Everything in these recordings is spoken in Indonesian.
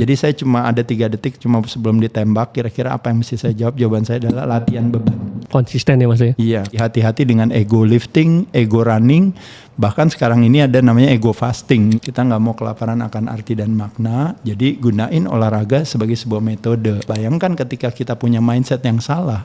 Jadi saya cuma ada 3 detik cuma sebelum ditembak, kira-kira apa yang mesti saya jawab? Jawaban saya adalah latihan beban. Konsisten ya Mas ya? Iya, hati-hati dengan ego lifting, ego running, bahkan sekarang ini ada namanya ego fasting. Kita nggak mau kelaparan akan arti dan makna, jadi gunain olahraga sebagai sebuah metode. Bayangkan ketika kita punya mindset yang salah,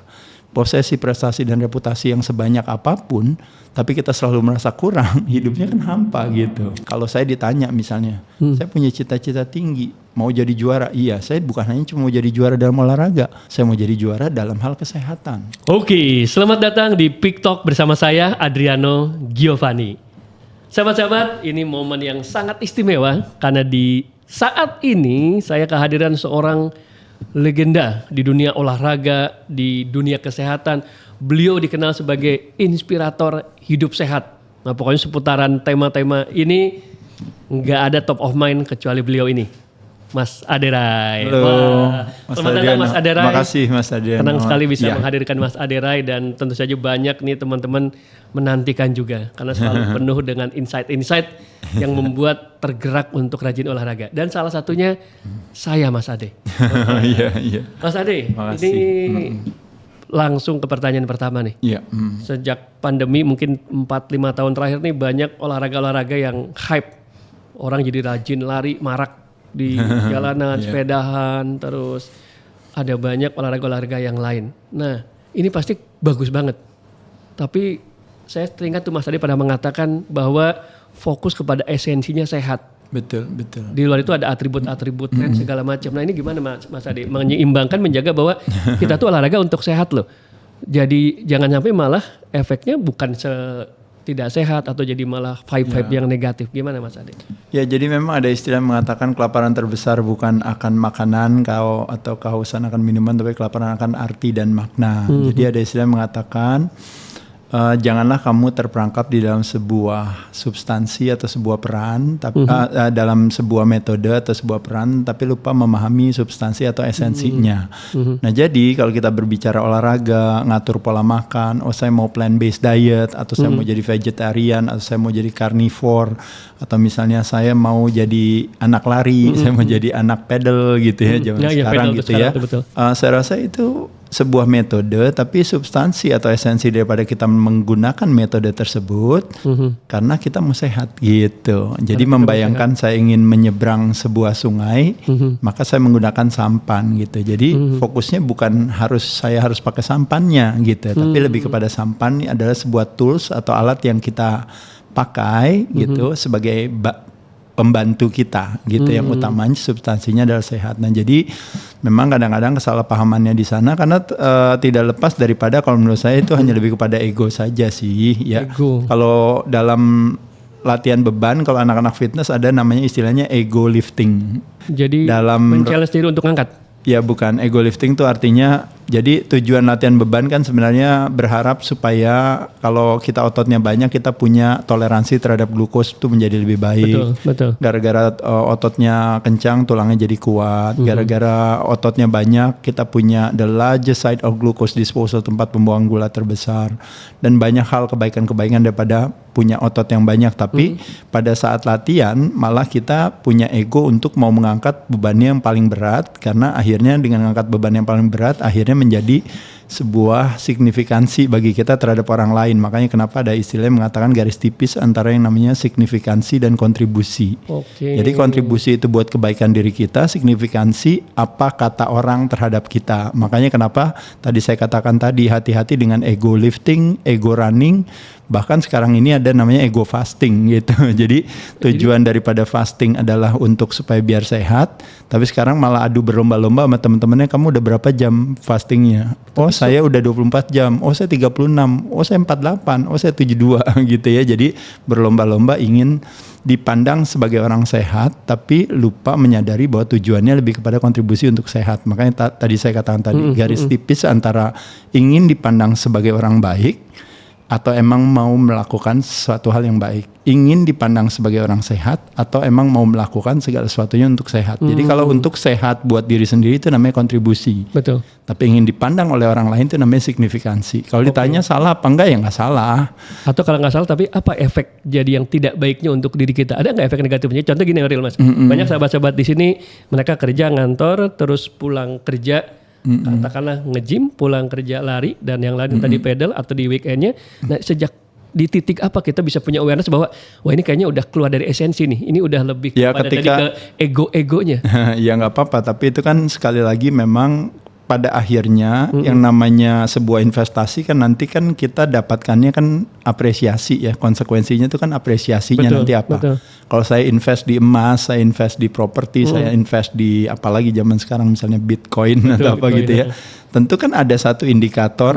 posesi, prestasi, dan reputasi yang sebanyak apapun, tapi kita selalu merasa kurang, hidupnya kan hampa gitu. Kalau saya ditanya misalnya, saya punya cita-cita tinggi, mau jadi juara, iya, saya bukan hanya cuma mau jadi juara dalam olahraga, saya mau jadi juara dalam hal kesehatan. Oke, selamat datang di Peak Talk bersama saya Adriano Giovanni. Sahabat-sahabat, ini momen yang sangat istimewa karena di saat ini saya kehadiran seorang legenda di dunia olahraga, di dunia kesehatan. Beliau dikenal sebagai inspirator hidup sehat. Nah, pokoknya seputaran tema-tema ini nggak ada top of mind kecuali beliau ini, Mas Aderay. Halo, Wah, Mas selamat datang Adriano. Mas Aderay. Makasih Mas Adriano. Senang sekali bisa Ya. menghadirkan Mas Aderay dan tentu saja banyak nih teman-teman menantikan juga karena selalu penuh dengan insight-insight yang membuat tergerak untuk rajin olahraga. Dan salah satunya saya Mas Ade. Iya, iya. Mas Ade, Makasih. ini langsung ke pertanyaan pertama nih. Iya. Sejak pandemi mungkin 4-5 tahun terakhir nih banyak olahraga-olahraga yang hype. Orang jadi rajin lari, marak di jalanan, sepedahan, terus ada banyak olahraga-olahraga yang lain. Nah, ini pasti bagus banget. Tapi saya teringat tuh Mas Ade pada mengatakan bahwa fokus kepada esensinya sehat. Betul, betul. Di luar itu ada atribut-atribut tren segala macam. Nah, ini gimana Mas Ade menyeimbangkan, menjaga bahwa kita tuh olahraga untuk sehat loh. Jadi jangan sampai malah efeknya bukan tidak sehat atau jadi malah vibe-vibe yang negatif. Gimana Mas Ade? Ya, jadi memang ada istilah mengatakan kelaparan terbesar bukan akan makanan atau kehausan akan minuman, tapi kelaparan akan arti dan makna. Jadi ada istilah mengatakan janganlah kamu terperangkap di dalam sebuah substansi atau sebuah peran, tapi dalam sebuah metode atau sebuah peran, tapi lupa memahami substansi atau esensinya. Nah, jadi kalau kita berbicara olahraga, ngatur pola makan, saya mau plant-based diet, atau saya mau jadi vegetarian, atau saya mau jadi carnivore, atau misalnya saya mau jadi anak lari, saya mau jadi anak pedal gitu ya, zaman sekarang gitu ya. Saya rasa itu sebuah metode, tapi substansi atau esensi daripada kita menggunakan metode tersebut karena kita mau sehat gitu. Jadi membayangkan saya ingin menyeberang sebuah sungai, maka saya menggunakan sampan gitu. Jadi fokusnya bukan saya harus pakai sampannya gitu, tapi lebih kepada sampan ini adalah sebuah tools atau alat yang kita pakai gitu sebagai pembantu kita gitu, yang utamanya substansinya adalah sehat. Nah, jadi memang kadang-kadang kesalahpahamannya di sana karena tidak lepas daripada, kalau menurut saya itu hanya lebih kepada ego saja sih ya. Kalau dalam latihan beban, kalau anak-anak fitness ada namanya istilahnya ego lifting. Jadi dalam men-challenge diri untuk angkat. Ya, bukan. Ego lifting itu artinya, jadi tujuan latihan beban kan sebenarnya berharap supaya kalau kita ototnya banyak, kita punya toleransi terhadap glukos itu menjadi lebih baik. Betul. Gara-gara ototnya kencang, tulangnya jadi kuat. Gara-gara ototnya banyak, kita punya the largest site of glucose disposal, tempat pembuangan gula terbesar. Dan banyak hal kebaikan-kebaikan daripada punya otot yang banyak. Tapi pada saat latihan malah kita punya ego untuk mau mengangkat bebannya yang paling berat, karena akhirnya dengan mengangkat beban yang paling berat akhirnya menjadi sebuah signifikansi bagi kita terhadap orang lain. Makanya kenapa ada istilah yang mengatakan garis tipis antara yang namanya signifikansi dan kontribusi. Jadi kontribusi itu buat kebaikan diri kita, signifikansi apa kata orang terhadap kita. Makanya kenapa tadi saya katakan tadi, hati-hati dengan ego lifting, ego running, bahkan sekarang ini ada namanya ego fasting gitu. Jadi tujuan daripada fasting adalah untuk supaya biar sehat, tapi sekarang malah adu berlomba-lomba sama teman-temannya, kamu udah berapa jam fastingnya? Oh, saya udah 24 jam, oh saya 36, oh saya 48, oh saya 72 gitu ya. Jadi berlomba-lomba ingin dipandang sebagai orang sehat, tapi lupa menyadari bahwa tujuannya lebih kepada kontribusi untuk sehat. Makanya tadi saya katakan tadi, garis tipis antara ingin dipandang sebagai orang baik, atau emang mau melakukan sesuatu hal yang baik, ingin dipandang sebagai orang sehat atau emang mau melakukan segala sesuatunya untuk sehat. Jadi kalau untuk sehat buat diri sendiri itu namanya kontribusi. Betul. Tapi ingin dipandang oleh orang lain itu namanya signifikansi. Kalau ditanya salah apa enggak, ya nggak salah. Atau kalau nggak salah, tapi apa efek jadi yang tidak baiknya untuk diri kita? Ada nggak efek negatifnya? Contoh gini Real Mas, banyak sahabat-sahabat di sini mereka kerja ngantor, terus pulang kerja katakanlah nge-gym, pulang kerja lari dan yang lain tadi pedal atau di weekendnya. Nah sejak di titik apa kita bisa punya awareness bahwa wah ini kayaknya udah keluar dari esensi nih, ini udah lebih Ya, kepada ketika- tadi ke ego-egonya. Ya nggak apa-apa, tapi itu kan sekali lagi memang pada akhirnya yang namanya sebuah investasi kan nanti kan kita dapatkannya kan apresiasi ya, konsekuensinya itu kan apresiasinya Betul, nanti apa. betul. Kalau saya invest di emas, saya invest di properti, saya invest di apalagi zaman sekarang misalnya Bitcoin atau apa Bitcoin, gitu ya. Tentu kan ada satu indikator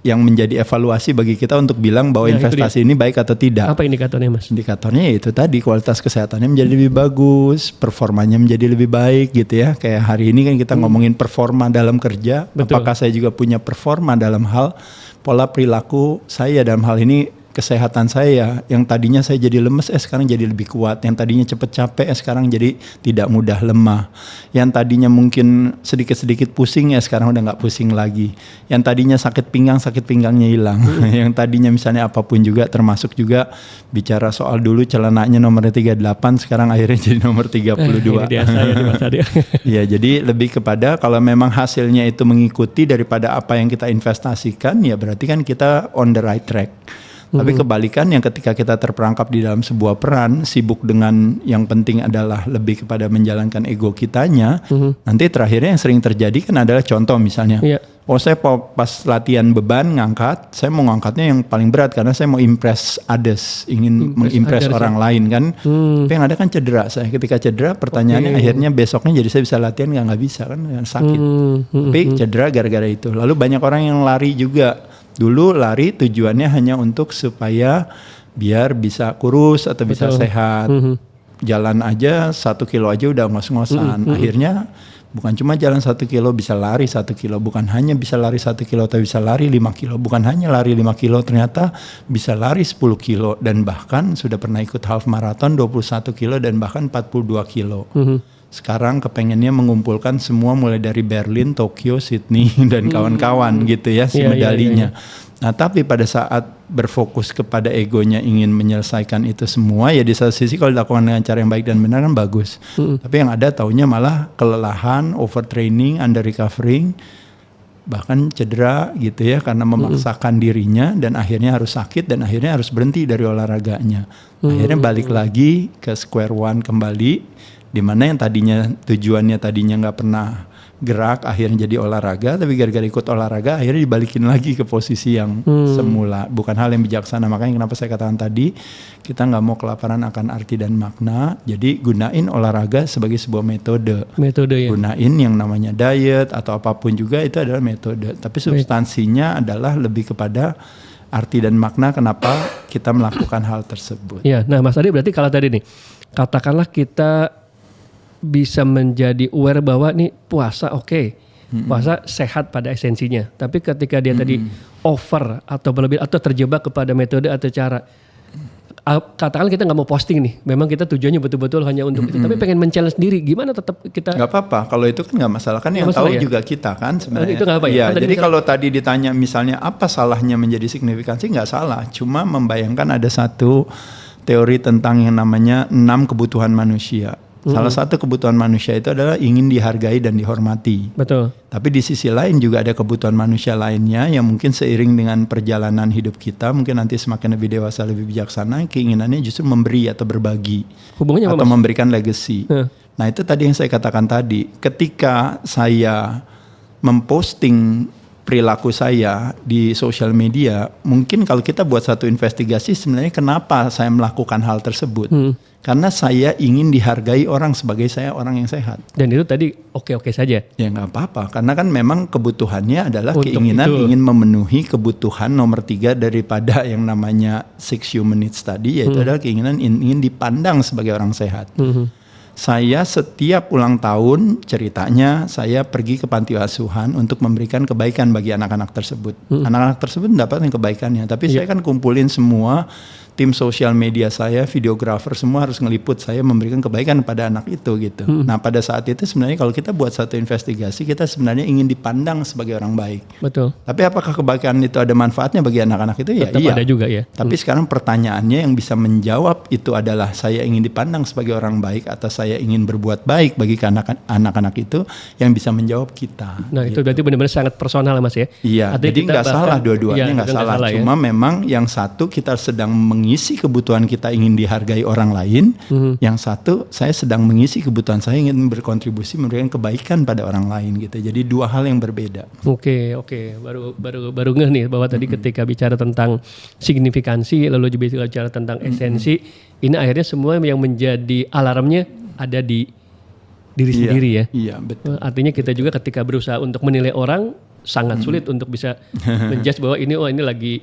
yang menjadi evaluasi bagi kita untuk bilang bahwa Ya, itu investasi ini baik atau tidak. Apa indikatornya Mas? Indikatornya ya itu tadi, kualitas kesehatannya menjadi lebih bagus, performanya menjadi lebih baik gitu ya. Kayak hari ini kan kita ngomongin performa dalam kerja. Betul. Apakah saya juga punya performa dalam hal pola perilaku saya dalam hal ini kesehatan saya, yang tadinya saya jadi lemes sekarang jadi lebih kuat, yang tadinya cepet capek sekarang jadi tidak mudah lemah, yang tadinya mungkin sedikit-sedikit pusing sekarang udah nggak pusing lagi, yang tadinya sakit pinggangnya hilang, yang tadinya misalnya apapun juga, termasuk juga bicara soal dulu celananya nomornya 38 sekarang akhirnya jadi nomor 32. Ini dia saya di Mas Adi. Ya, jadi lebih kepada kalau memang hasilnya itu mengikuti daripada apa yang kita investasikan, ya berarti kan kita on the right track. Tapi kebalikan yang ketika kita terperangkap di dalam sebuah peran, sibuk dengan yang penting adalah lebih kepada menjalankan ego kitanya, nanti terakhirnya yang sering terjadi kan adalah contoh misalnya, Iya. oh saya pas latihan beban ngangkat, saya mau ngangkatnya yang paling berat karena saya mau impress others, ingin mengimpress others, orang lain kan. Tapi yang ada kan cedera saya. Ketika cedera pertanyaannya akhirnya besoknya jadi saya bisa latihan nggak bisa kan, sakit. Tapi cedera gara-gara itu. Lalu banyak orang yang lari juga. Dulu lari tujuannya hanya untuk supaya biar bisa kurus atau bisa sehat. Jalan aja 1 kilo aja udah ngos-ngosan. Akhirnya bukan cuma jalan 1 kilo, bisa lari 1 kilo. Bukan hanya bisa lari 1 kilo, tapi bisa lari 5 kilo. Bukan hanya lari 5 kilo, ternyata bisa lari 10 kilo. Dan bahkan sudah pernah ikut half marathon 21 kilo dan bahkan 42 kilo. Sekarang kepengennya mengumpulkan semua mulai dari Berlin, Tokyo, Sydney dan kawan-kawan gitu ya si Iya, medalinya. Nah tapi pada saat berfokus kepada egonya ingin menyelesaikan itu semua, ya di satu sisi kalau dilakukan dengan cara yang baik dan benar kan bagus. Tapi yang ada taunya malah kelelahan, overtraining, under recovering, bahkan cedera gitu ya karena memaksakan dirinya dan akhirnya harus sakit dan akhirnya harus berhenti dari olahraganya. Akhirnya balik lagi ke square one kembali, di mana yang tadinya tujuannya tadinya nggak pernah gerak akhirnya jadi olahraga, tapi gara-gara ikut olahraga akhirnya dibalikin lagi ke posisi yang semula. Bukan hal yang bijaksana. Makanya kenapa saya katakan tadi kita nggak mau kelaparan akan arti dan makna. Jadi gunain olahraga sebagai sebuah metode. Metode ya. Gunain yang namanya diet atau apapun juga itu adalah metode. Tapi substansinya adalah lebih kepada arti dan makna kenapa kita melakukan hal tersebut. Ya, nah Mas Adi berarti kalau tadi nih katakanlah kita bisa menjadi aware bahwa nih puasa puasa sehat pada esensinya. Tapi ketika dia tadi over atau berlebih atau terjebak kepada metode atau cara, katakan kita nggak mau posting nih, memang kita tujuannya betul-betul hanya untuk itu, tapi pengen men-challenge sendiri, gimana tetap kita? Nggak apa-apa, kalau itu kan nggak masalah kan, yang masalah tahu ya? juga kita kan sebenarnya. Itu nggak apa ya? Iya, Kan tadi jadi misalnya- kalau tadi ditanya misalnya apa salahnya menjadi signifikansi, nggak salah. Cuma membayangkan ada satu teori tentang yang namanya 6 kebutuhan manusia. Salah satu kebutuhan manusia itu adalah ingin dihargai dan dihormati. Betul. Tapi di sisi lain juga ada kebutuhan manusia lainnya yang mungkin seiring dengan perjalanan hidup kita, mungkin nanti semakin lebih dewasa, lebih bijaksana, keinginannya justru memberi atau berbagi. Hubungannya apa Atau Mas? memberikan legacy. Nah itu tadi yang saya katakan tadi, ketika saya memposting perilaku saya di sosial media, mungkin kalau kita buat satu investigasi sebenarnya kenapa saya melakukan hal tersebut. Karena saya ingin dihargai orang sebagai saya orang yang sehat. Dan itu tadi oke-oke saja. Ya nggak apa-apa, karena kan memang kebutuhannya adalah Untuk keinginan itu. ingin memenuhi kebutuhan nomor 3 daripada yang namanya 6 human needs tadi, yaitu adalah keinginan ingin dipandang sebagai orang sehat. saya setiap ulang tahun ceritanya saya pergi ke panti asuhan untuk memberikan kebaikan bagi anak-anak tersebut. Anak-anak tersebut mendapatkan kebaikannya, tapi saya kan kumpulin semua tim sosial media saya, videografer semua harus ngeliput saya memberikan kebaikan pada anak itu gitu. Nah pada saat itu sebenarnya kalau kita buat satu investigasi, kita sebenarnya ingin dipandang sebagai orang baik. Betul. Tapi apakah kebaikan itu ada manfaatnya bagi anak-anak itu? Ya Tetap iya. ada juga ya. Tapi sekarang pertanyaannya yang bisa menjawab itu adalah saya ingin dipandang sebagai orang baik atau saya ingin berbuat baik bagi anak-anak itu, yang bisa menjawab kita. Nah itu berarti benar-benar sangat personal Mas ya. Iya, Artinya jadi nggak salah dua-duanya nggak salah. Cuma memang yang satu kita sedang mengisi kebutuhan kita ingin dihargai orang lain, yang satu saya sedang mengisi kebutuhan saya ingin berkontribusi memberikan kebaikan pada orang lain gitu. Jadi dua hal yang berbeda. Oke, baru ngeh nih bahwa tadi ketika bicara tentang signifikansi lalu juga bicara tentang esensi, ini akhirnya semua yang menjadi alarmnya ada di diri sendiri ya. Iya, betul. Artinya kita juga ketika berusaha untuk menilai orang sangat sulit untuk bisa menjudge bahwa ini lagi.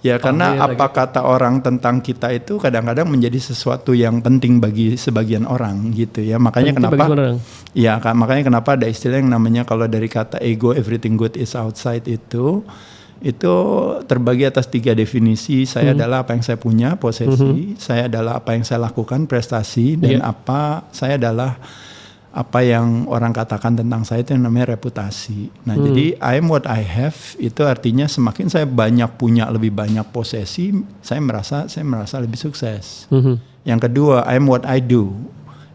Ya karena apa kata orang tentang kita itu kadang-kadang menjadi sesuatu yang penting bagi sebagian orang gitu ya. Makanya makanya kenapa ada istilah yang namanya kalau dari kata ego everything good is outside itu terbagi atas 3 definisi. Saya adalah apa yang saya punya, posesi, saya adalah apa yang saya lakukan, prestasi, dan saya adalah apa yang orang katakan tentang saya itu yang namanya reputasi. Nah jadi I am what I have itu artinya semakin saya punya lebih banyak posesi, saya merasa lebih sukses. Yang kedua I am what I do,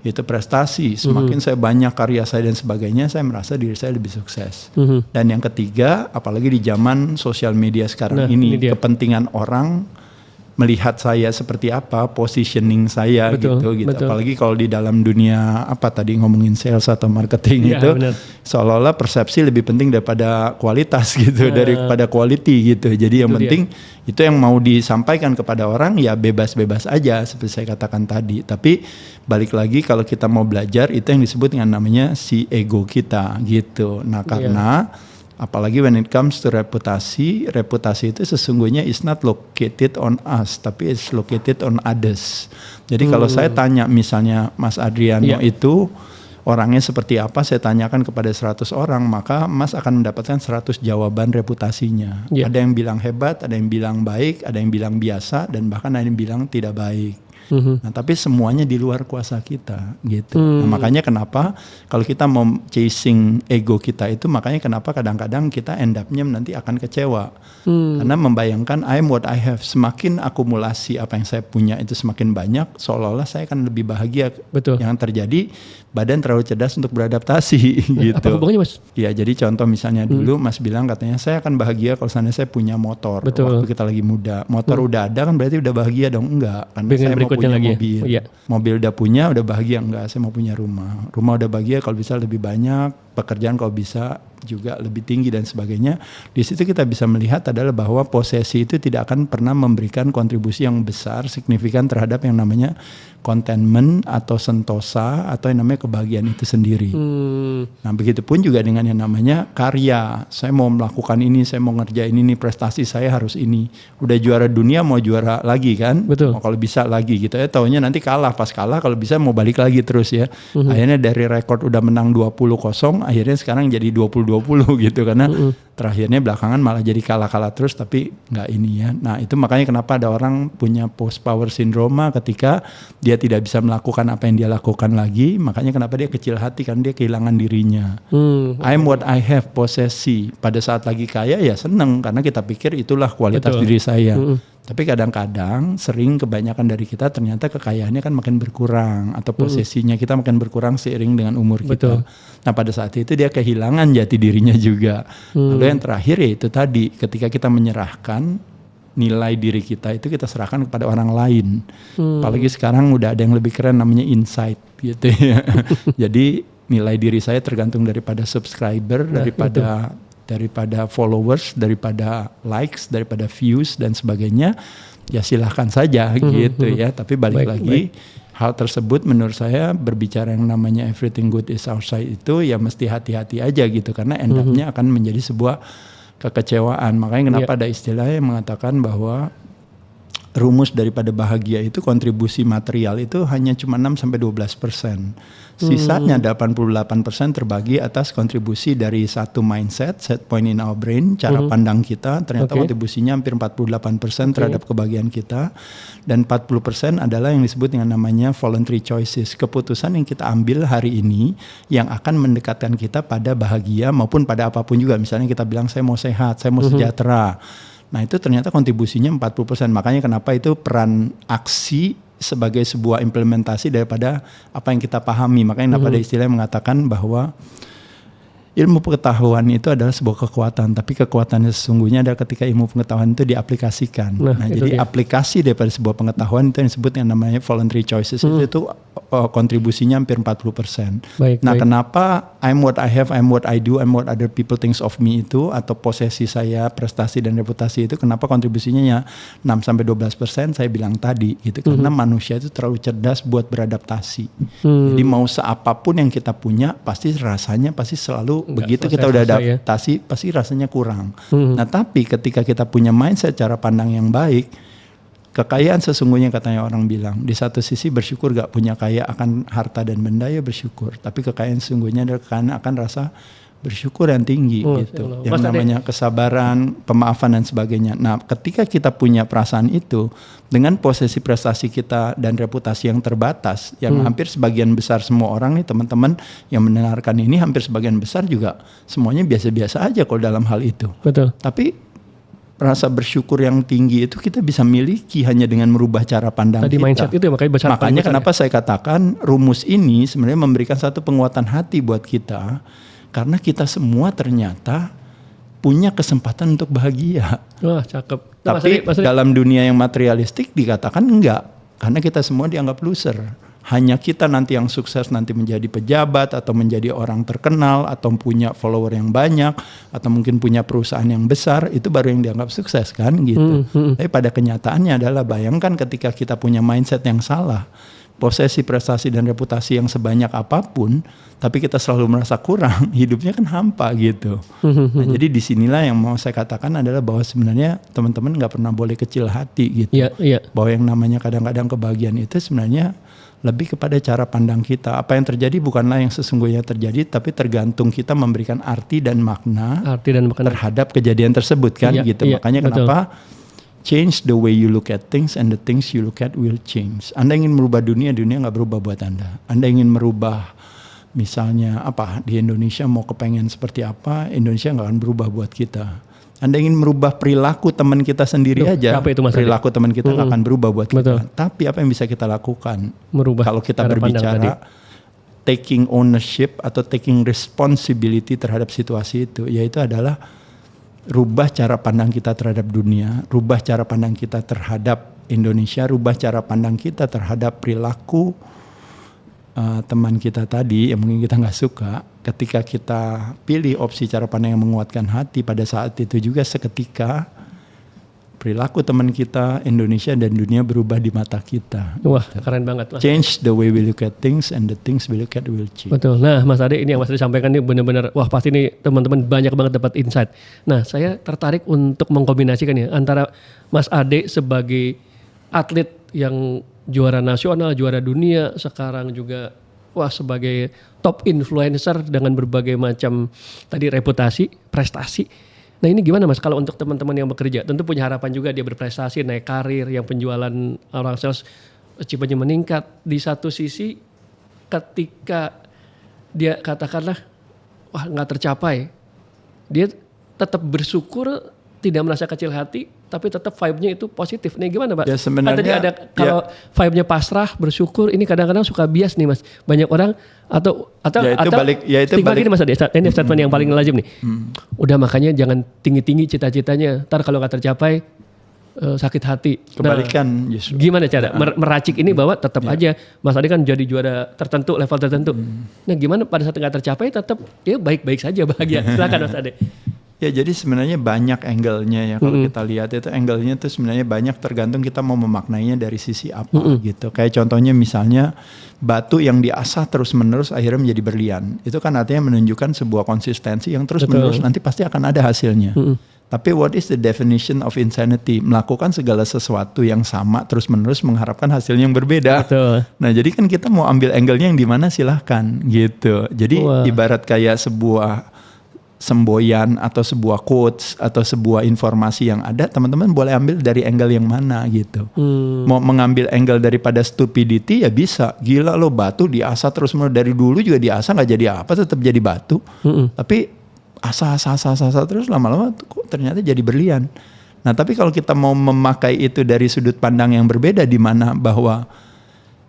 itu prestasi. Semakin saya banyak karya saya dan sebagainya, saya merasa diri saya lebih sukses. Dan yang ketiga, apalagi di zaman sosial media sekarang ini, kepentingan orang melihat saya seperti apa, positioning saya gitu. Apalagi kalau di dalam dunia ngomongin sales atau marketing itu, seolah-olah persepsi lebih penting daripada kualitas gitu, daripada quality gitu. Jadi yang penting itu yang mau disampaikan kepada orang ya bebas-bebas aja seperti saya katakan tadi. Tapi balik lagi kalau kita mau belajar itu yang disebut dengan namanya si ego kita gitu. Nah karena apalagi when it comes to reputasi itu sesungguhnya is not located on us, tapi it's located on others. Jadi kalau saya tanya misalnya Mas Adriano itu orangnya seperti apa, saya tanyakan kepada 100 orang, maka Mas akan mendapatkan 100 jawaban reputasinya. Ada yang bilang hebat, ada yang bilang baik, ada yang bilang biasa, dan bahkan ada yang bilang tidak baik. Nah, tapi semuanya di luar kuasa kita gitu. Nah, makanya kenapa kalau kita mau chasing ego kita itu, makanya kenapa kadang-kadang kita end up-nya nanti akan kecewa. Karena membayangkan I am what I have, semakin akumulasi apa yang saya punya itu semakin banyak, seolah-olah saya akan lebih bahagia. Yang terjadi badan terlalu cerdas untuk beradaptasi gitu. Apa hubungannya Mas? Ya jadi contoh misalnya dulu Mas bilang katanya saya akan bahagia kalau seandainya saya punya motor. Waktu kita lagi muda. Motor udah ada kan berarti udah bahagia dong? Enggak. Karena saya mau punya mobil. Mobil udah punya, udah bahagia? Enggak. Saya mau punya rumah. Rumah udah bahagia kalau bisa lebih banyak. Pekerjaan kalau bisa juga lebih tinggi dan sebagainya. Di situ kita bisa melihat adalah bahwa posesi itu tidak akan pernah memberikan kontribusi yang besar, signifikan terhadap yang namanya contentment atau sentosa atau yang namanya kebahagiaan itu sendiri. Nah begitupun juga dengan yang namanya karya. Saya mau melakukan ini, saya mau ngerjain ini, prestasi saya harus ini. Udah juara dunia mau juara lagi kan? Mau kalau bisa lagi gitu ya. Taunya nanti kalah, pas kalah kalau bisa mau balik lagi terus ya. Akhirnya dari rekor udah menang 20-0, akhirnya sekarang jadi 20-20 gitu karena terakhirnya belakangan malah jadi kalah-kalah terus tapi nggak ini ya. Nah itu makanya kenapa ada orang punya post power syndrome ketika dia tidak bisa melakukan apa yang dia lakukan lagi, makanya kenapa dia kecil hati kan dia kehilangan dirinya. I am what I have, posesi. Pada saat lagi kaya ya seneng karena kita pikir itulah kualitas diri saya. Tapi kadang-kadang sering kebanyakan dari kita ternyata kekayaannya kan makin berkurang atau posesinya kita makin berkurang seiring dengan umur kita. Nah pada saat itu dia kehilangan jati dirinya juga. Lalu yang terakhir ya itu tadi ketika kita menyerahkan nilai diri kita itu kita serahkan kepada orang lain. Apalagi sekarang udah ada yang lebih keren namanya insight gitu ya. Jadi nilai diri saya tergantung daripada subscriber, daripada followers, daripada likes, daripada views dan sebagainya, ya silahkan saja gitu ya. Tapi balik lagi, hal tersebut menurut saya berbicara yang namanya everything good is outside itu ya mesti hati-hati aja gitu. Karena end up-nya akan menjadi sebuah kekecewaan. Makanya kenapa ada istilah yang mengatakan bahwa rumus daripada bahagia itu kontribusi material itu hanya cuma 6-12%. Sisanya 88% terbagi atas kontribusi dari satu mindset, set point in our brain, cara pandang kita. Ternyata kontribusinya hampir 48% terhadap kebahagiaan kita. Dan 40% adalah yang disebut dengan namanya voluntary choices. Keputusan yang kita ambil hari ini yang akan mendekatkan kita pada bahagia maupun pada apapun juga. Misalnya kita bilang saya mau sehat, saya mau sejahtera. Nah itu ternyata kontribusinya 40%. Makanya kenapa itu peran aksi sebagai sebuah implementasi daripada apa yang kita pahami. Makanya pada istilah yang mengatakan bahwa ilmu pengetahuan itu adalah sebuah kekuatan, tapi kekuatannya sesungguhnya adalah ketika ilmu pengetahuan itu diaplikasikan. Nah jadi aplikasi daripada sebuah pengetahuan itu yang disebut yang namanya voluntary choices. Itu kontribusinya hampir 40%. Kenapa I'm what I have, I'm what I do, I'm what other people thinks of me itu, atau posesi saya, prestasi dan reputasi itu, kenapa kontribusinya ya 6-12%? Saya bilang tadi gitu, karena manusia itu terlalu cerdas buat beradaptasi. Jadi mau seapapun yang kita punya, pasti rasanya pasti selalu begitu kita udah adaptasi, pasti rasanya kurang. Nah tapi ketika kita punya mindset cara pandang yang baik, kekayaan sesungguhnya katanya orang bilang, di satu sisi bersyukur gak punya kaya akan harta dan benda ya bersyukur. Tapi kekayaan sesungguhnya adalah akan rasa bersyukur yang tinggi gitu. Yang namanya kesabaran, pemaafan dan sebagainya. Nah ketika kita punya perasaan itu, dengan posisi prestasi kita dan reputasi yang terbatas, yang hampir sebagian besar semua orang nih teman-teman yang mendengarkan ini, hampir sebagian besar juga semuanya biasa-biasa aja kalau dalam hal itu. Betul. Tapi rasa bersyukur yang tinggi itu kita bisa miliki hanya dengan merubah cara pandang tadi kita. Mindset itu ya, makanya kenapa saya katakan rumus ini sebenarnya memberikan satu penguatan hati buat kita, karena kita semua ternyata punya kesempatan untuk bahagia. Wah, cakep. Tapi dalam dunia yang materialistik dikatakan enggak, karena kita semua dianggap loser. Hanya kita nanti yang sukses nanti menjadi pejabat atau menjadi orang terkenal atau punya follower yang banyak atau mungkin punya perusahaan yang besar, itu baru yang dianggap sukses kan gitu. Tapi pada kenyataannya adalah bayangkan ketika kita punya mindset yang salah, posesi, prestasi dan reputasi yang sebanyak apapun, tapi kita selalu merasa kurang, hidupnya kan hampa gitu. Nah, jadi disinilah yang mau saya katakan adalah bahwa sebenarnya teman-teman nggak pernah boleh kecil hati gitu. Bahwa yang namanya kadang-kadang kebahagiaan itu sebenarnya lebih kepada cara pandang kita. Apa yang terjadi bukanlah yang sesungguhnya terjadi, tapi tergantung kita memberikan arti dan makna terhadap kejadian tersebut kan gitu. Makanya kenapa change the way you look at things and the things you look at will change. Anda ingin merubah dunia, dunia nggak berubah buat Anda. Anda ingin merubah misalnya apa di Indonesia, mau kepengen seperti apa, Indonesia nggak akan berubah buat kita. Anda ingin merubah perilaku teman kita sendiri aja, perilaku teman kita nggak akan berubah buat kita. Tapi apa yang bisa kita lakukan? Kalau kita berbicara taking ownership atau taking responsibility terhadap situasi itu, yaitu adalah rubah cara pandang kita terhadap dunia, rubah cara pandang kita terhadap Indonesia, rubah cara pandang kita terhadap perilaku teman kita tadi yang mungkin kita nggak suka. Ketika kita pilih opsi cara pandang yang menguatkan hati, pada saat itu juga seketika perilaku teman kita, Indonesia dan dunia berubah di mata kita. Wah, keren banget. Mas. Change the way we look at things and the things we look at will change. Betul. Nah, Mas Ade, ini yang Mas Ade sampaikan ini benar-benar, wah pasti nih teman-teman banyak banget dapat insight. Nah, saya tertarik untuk mengkombinasikan ya antara Mas Ade sebagai atlet yang juara nasional, juara dunia, sekarang juga sebagai top influencer dengan berbagai macam tadi reputasi, prestasi. Nah ini gimana Mas kalau untuk teman-teman yang bekerja, tentu punya harapan juga dia berprestasi, naik karir, yang penjualan orang sales achievementnya meningkat. Di satu sisi ketika dia katakanlah nggak tercapai, dia tetap bersyukur, tidak merasa kecil hati, tapi tetap vibe-nya itu positif. Nih gimana Pak? Ya sebenarnya tadi ada kalau vibe-nya pasrah, bersyukur, ini kadang-kadang suka bias nih Mas. Banyak orang atau tinggal gini Mas Ade, ini statement yang paling lazim nih. Udah makanya jangan tinggi-tinggi cita-citanya. Ntar kalau nggak tercapai sakit hati. Kebalikan justru. Gimana cara meracik ini bahwa tetap aja Mas Ade kan jadi juara tertentu, level tertentu. Nah gimana pada saat nggak tercapai tetap dia baik-baik saja, bahagia. Silakan Mas Ade. Ya jadi sebenarnya banyak angle-nya ya kalau kita lihat itu angle-nya tuh sebenarnya banyak tergantung kita mau memaknainya dari sisi apa gitu. Kayak contohnya misalnya batu yang diasah terus-menerus akhirnya menjadi berlian. Itu kan artinya menunjukkan sebuah konsistensi yang terus-menerus nanti pasti akan ada hasilnya. Tapi what is the definition of insanity? Melakukan segala sesuatu yang sama terus-menerus mengharapkan hasilnya yang berbeda. Betul. Nah jadi kan kita mau ambil angle-nya yang di mana silahkan gitu. Jadi ibarat kayak sebuah semboyan atau sebuah quotes atau sebuah informasi yang ada, teman-teman boleh ambil dari angle yang mana gitu. Mau mengambil angle daripada stupidity ya bisa. Gila lo, batu diasah terus menerus dari dulu juga diasah nggak jadi apa, tetap jadi batu. Tapi asah terus lama-lama kok ternyata jadi berlian. Nah tapi kalau kita mau memakai itu dari sudut pandang yang berbeda, di mana bahwa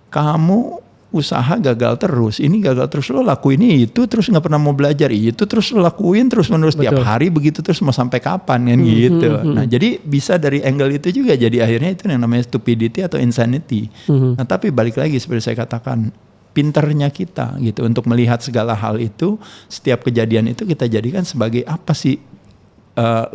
kamu usaha gagal terus, ini gagal terus, lo lakuin itu terus nggak pernah mau belajar itu terus lo lakuin terus menerus tiap hari begitu terus mau sampai kapan kan gitu. Nah jadi bisa dari angle itu juga jadi akhirnya itu yang namanya stupidity atau insanity. Nah tapi balik lagi seperti saya katakan, pinternya kita gitu untuk melihat segala hal itu, setiap kejadian itu kita jadikan sebagai apa sih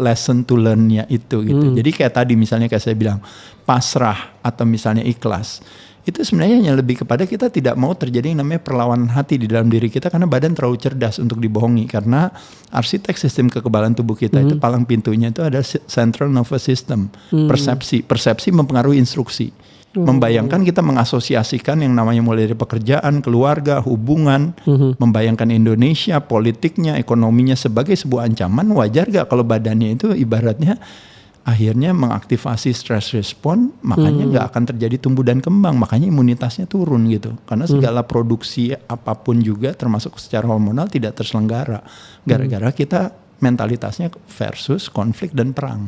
lesson to learn-nya itu gitu. Jadi kayak tadi misalnya kayak saya bilang pasrah atau misalnya ikhlas. Itu sebenarnya hanya lebih kepada kita tidak mau terjadi yang namanya perlawanan hati di dalam diri kita karena badan terlalu cerdas untuk dibohongi. Karena arsitek sistem kekebalan tubuh kita itu palang pintunya itu ada central nervous system, persepsi mempengaruhi instruksi. Membayangkan kita mengasosiasikan yang namanya mulai dari pekerjaan, keluarga, hubungan, membayangkan Indonesia, politiknya, ekonominya sebagai sebuah ancaman. Wajar gak kalau badannya itu ibaratnya akhirnya mengaktifasi stress response, makanya nggak akan terjadi tumbuh dan kembang, makanya imunitasnya turun gitu. Karena segala produksi apapun juga termasuk secara hormonal tidak terselenggara. Gara-gara kita mentalitasnya versus konflik dan perang.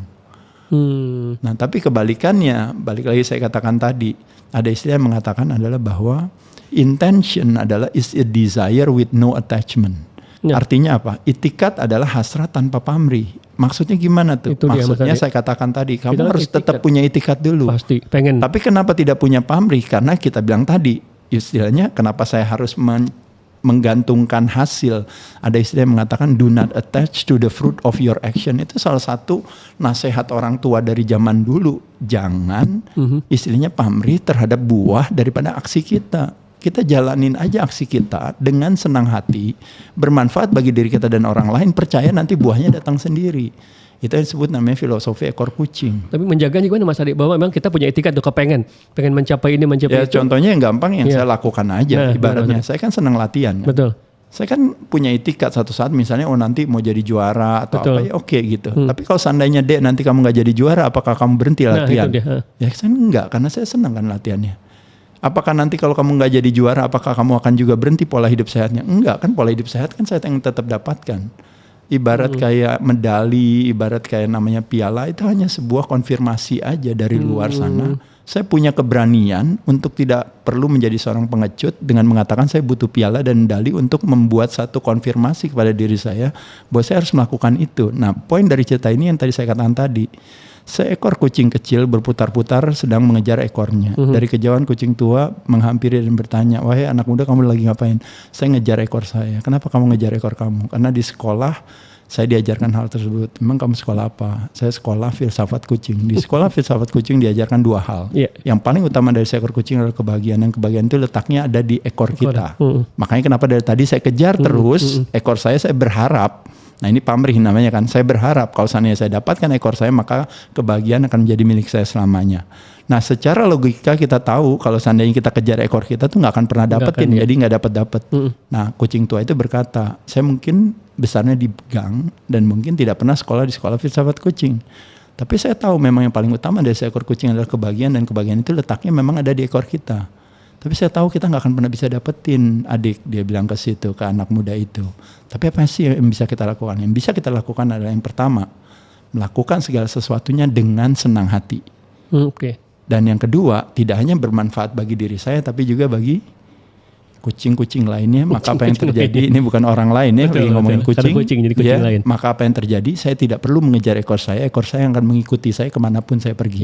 Nah tapi kebalikannya, balik lagi saya katakan tadi, ada istilah yang mengatakan adalah bahwa intention adalah is a desire with no attachment. Artinya apa? Itikat adalah hasrat tanpa pamrih. Maksudnya gimana tuh? Itu maksudnya saya katakan tadi, kamu harus tetap punya itikat dulu. Pasti, pengen. Tapi kenapa tidak punya pamrih? Karena kita bilang tadi, istilahnya kenapa saya harus menggantungkan hasil. Ada istilah yang mengatakan do not attach to the fruit of your action. Itu salah satu nasihat orang tua dari zaman dulu. Jangan istilahnya pamrih terhadap buah daripada aksi kita. Kita jalanin aja aksi kita dengan senang hati, bermanfaat bagi diri kita dan orang lain, percaya nanti buahnya datang sendiri. Itu yang disebut namanya filosofi ekor kucing. Tapi menjaga juga Mas Adi, bahwa memang kita punya etikat tuh, pengen mencapai ini, mencapai itu. Contohnya yang gampang yang saya lakukan aja, ibaratnya saya kan senang latihan. Kan? Betul. Saya kan punya etikat satu saat misalnya nanti mau jadi juara atau apa ya oke gitu. Tapi kalau seandainya Dek nanti kamu nggak jadi juara, apakah kamu berhenti latihan? Ya saya enggak, karena saya senang kan latihannya. Apakah nanti kalau kamu nggak jadi juara, apakah kamu akan juga berhenti pola hidup sehatnya? Enggak kan, pola hidup sehat kan saya yang tetap dapatkan. Ibarat kayak medali, ibarat kayak namanya piala, itu hanya sebuah konfirmasi aja dari luar sana. Saya punya keberanian untuk tidak perlu menjadi seorang pengecut dengan mengatakan saya butuh piala dan medali untuk membuat satu konfirmasi kepada diri saya bahwa saya harus melakukan itu. Nah, poin dari cerita ini yang tadi saya katakan tadi. Seekor kucing kecil berputar-putar sedang mengejar ekornya. Dari kejauhan kucing tua menghampiri dan bertanya, wahai anak muda kamu lagi ngapain? Saya ngejar ekor saya. Kenapa kamu ngejar ekor kamu? Karena di sekolah saya diajarkan hal tersebut. Memang kamu sekolah apa? Saya sekolah filsafat kucing. Di sekolah filsafat kucing diajarkan dua hal. Yang paling utama dari seekor kucing adalah kebahagiaan. Yang kebahagiaan itu letaknya ada di ekor kita. Makanya kenapa dari tadi saya kejar terus ekor saya berharap. Nah ini pamrih namanya kan, saya berharap kalau seandainya saya dapatkan ekor saya maka kebahagiaan akan menjadi milik saya selamanya. Nah secara logika kita tahu kalau seandainya kita kejar ekor kita tuh nggak akan pernah dapetin, jadi nggak dapet. Nah kucing tua itu berkata, saya mungkin besarnya di gang dan mungkin tidak pernah sekolah di sekolah filsafat kucing. Tapi saya tahu memang yang paling utama dari seekor kucing adalah kebahagiaan, dan kebahagiaan itu letaknya memang ada di ekor kita. Tapi saya tahu kita nggak akan pernah bisa dapetin, adik, dia bilang ke situ, ke anak muda itu. Tapi apa sih yang bisa kita lakukan? Yang bisa kita lakukan adalah yang pertama, melakukan segala sesuatunya dengan senang hati. Dan yang kedua, tidak hanya bermanfaat bagi diri saya, tapi juga bagi kucing-kucing lainnya. Maka apa yang terjadi, ini bukan orang lain ya, lagi ngomongin kucing. Jadi kucing lain. Maka apa yang terjadi, saya tidak perlu mengejar ekor saya yang akan mengikuti saya kemanapun saya pergi.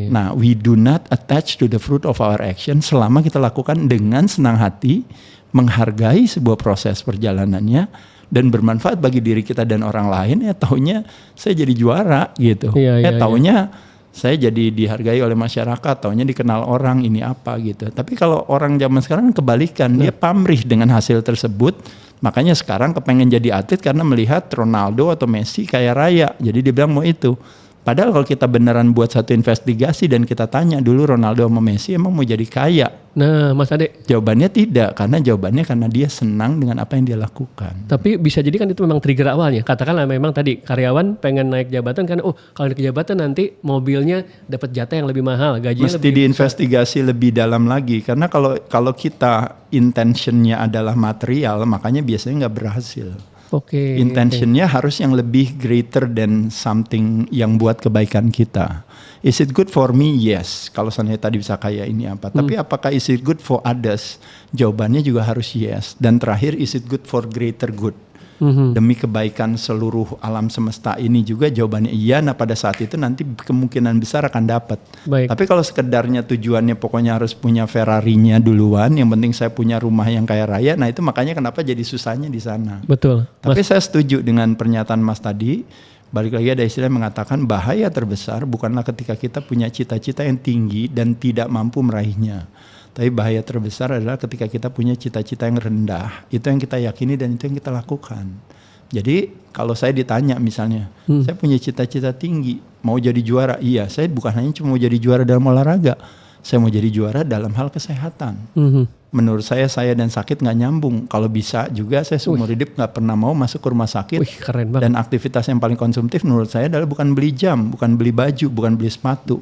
Nah, we do not attach to the fruit of our action selama kita lakukan dengan senang hati, menghargai sebuah proses perjalanannya, dan bermanfaat bagi diri kita dan orang lain, ya taunya saya jadi juara gitu. Taunya saya jadi dihargai oleh masyarakat, taunya dikenal orang ini apa gitu. Tapi kalau orang zaman sekarang kebalikan, dia pamrih dengan hasil tersebut. Makanya sekarang kepengen jadi atlet karena melihat Ronaldo atau Messi kaya raya. Jadi dia bilang mau itu. Padahal kalau kita beneran buat satu investigasi dan kita tanya dulu Ronaldo sama Messi emang mau jadi kaya? Nah, Mas Ade. Jawabannya tidak, karena dia senang dengan apa yang dia lakukan. Tapi bisa jadi kan itu memang trigger awalnya. Katakanlah memang tadi karyawan pengen naik jabatan kan, kalau naik jabatan nanti mobilnya dapat jatah yang lebih mahal, gajinya mesti diinvestigasi lebih dalam lagi. Karena kalau kita intentionnya adalah material, makanya biasanya nggak berhasil. Intentionnya harus yang lebih greater than something yang buat kebaikan kita. Is it good for me? Yes. Kalau saya tadi bisa kaya ini apa. Tapi apakah is it good for others? Jawabannya juga harus yes. Dan terakhir, is it good for greater good? Demi kebaikan seluruh alam semesta ini juga jawabannya iya. Nah pada saat itu nanti kemungkinan besar akan dapat. Tapi kalau sekedarnya tujuannya pokoknya harus punya Ferrari-nya duluan, yang penting saya punya rumah yang kaya raya, nah itu makanya kenapa jadi susahnya di sana. Betul. Tapi saya setuju dengan pernyataan Mas tadi. Balik lagi ada istilah yang mengatakan bahaya terbesar bukanlah ketika kita punya cita-cita yang tinggi dan tidak mampu meraihnya. Tapi bahaya terbesar adalah ketika kita punya cita-cita yang rendah. Itu yang kita yakini dan itu yang kita lakukan. Jadi kalau saya ditanya misalnya, saya punya cita-cita tinggi, mau jadi juara. Iya, saya bukan hanya cuma mau jadi juara dalam olahraga. Saya mau jadi juara dalam hal kesehatan. Menurut saya dan sakit nggak nyambung. Kalau bisa juga saya seumur hidup nggak pernah mau masuk ke rumah sakit. Keren banget. Dan aktivitas yang paling konsumtif menurut saya adalah bukan beli jam, bukan beli baju, bukan beli sepatu.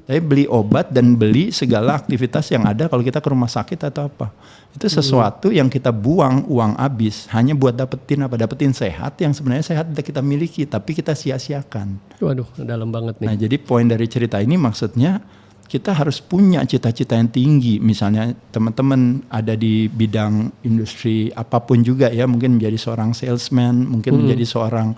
Tapi beli obat dan beli segala aktivitas yang ada kalau kita ke rumah sakit atau apa. Itu sesuatu yang kita buang uang habis hanya buat dapetin sehat yang sebenarnya sehat tidak kita miliki tapi kita sia-siakan. Waduh, dalam banget nih. Nah jadi poin dari cerita ini maksudnya kita harus punya cita-cita yang tinggi. Misalnya teman-teman ada di bidang industri apapun juga ya, mungkin menjadi seorang salesman, mungkin menjadi seorang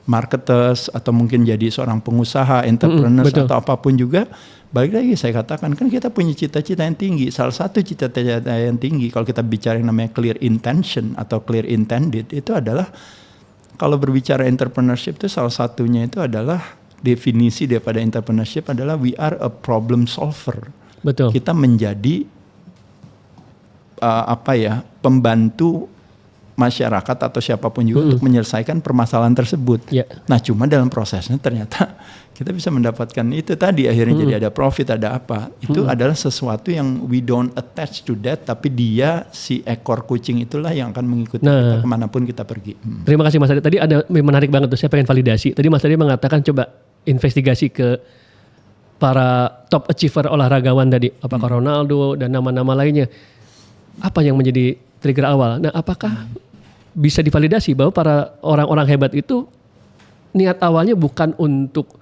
marketers, atau mungkin jadi seorang pengusaha, entrepreneur atau apapun juga. Balik lagi saya katakan kan kita punya cita-cita yang tinggi. Salah satu cita-cita yang tinggi kalau kita bicara yang namanya clear intention atau clear intended itu adalah, kalau berbicara entrepreneurship itu salah satunya itu adalah definisi daripada entrepreneurship adalah we are a problem solver. Betul. Kita menjadi pembantu masyarakat atau siapapun juga untuk menyelesaikan permasalahan tersebut. Nah, cuma dalam prosesnya ternyata kita bisa mendapatkan itu tadi akhirnya jadi ada profit, ada apa. Itu adalah sesuatu yang we don't attach to that, tapi dia si ekor kucing itulah yang akan mengikuti kita kemanapun kita pergi. Terima kasih Mas Adi. Tadi ada menarik banget tuh, saya pengen validasi. Tadi Mas Adi mengatakan coba investigasi ke para top achiever olahragawan tadi, apakah Ronaldo dan nama-nama lainnya. Apa yang menjadi trigger awal? Nah, apakah bisa divalidasi bahwa para orang-orang hebat itu niat awalnya bukan untuk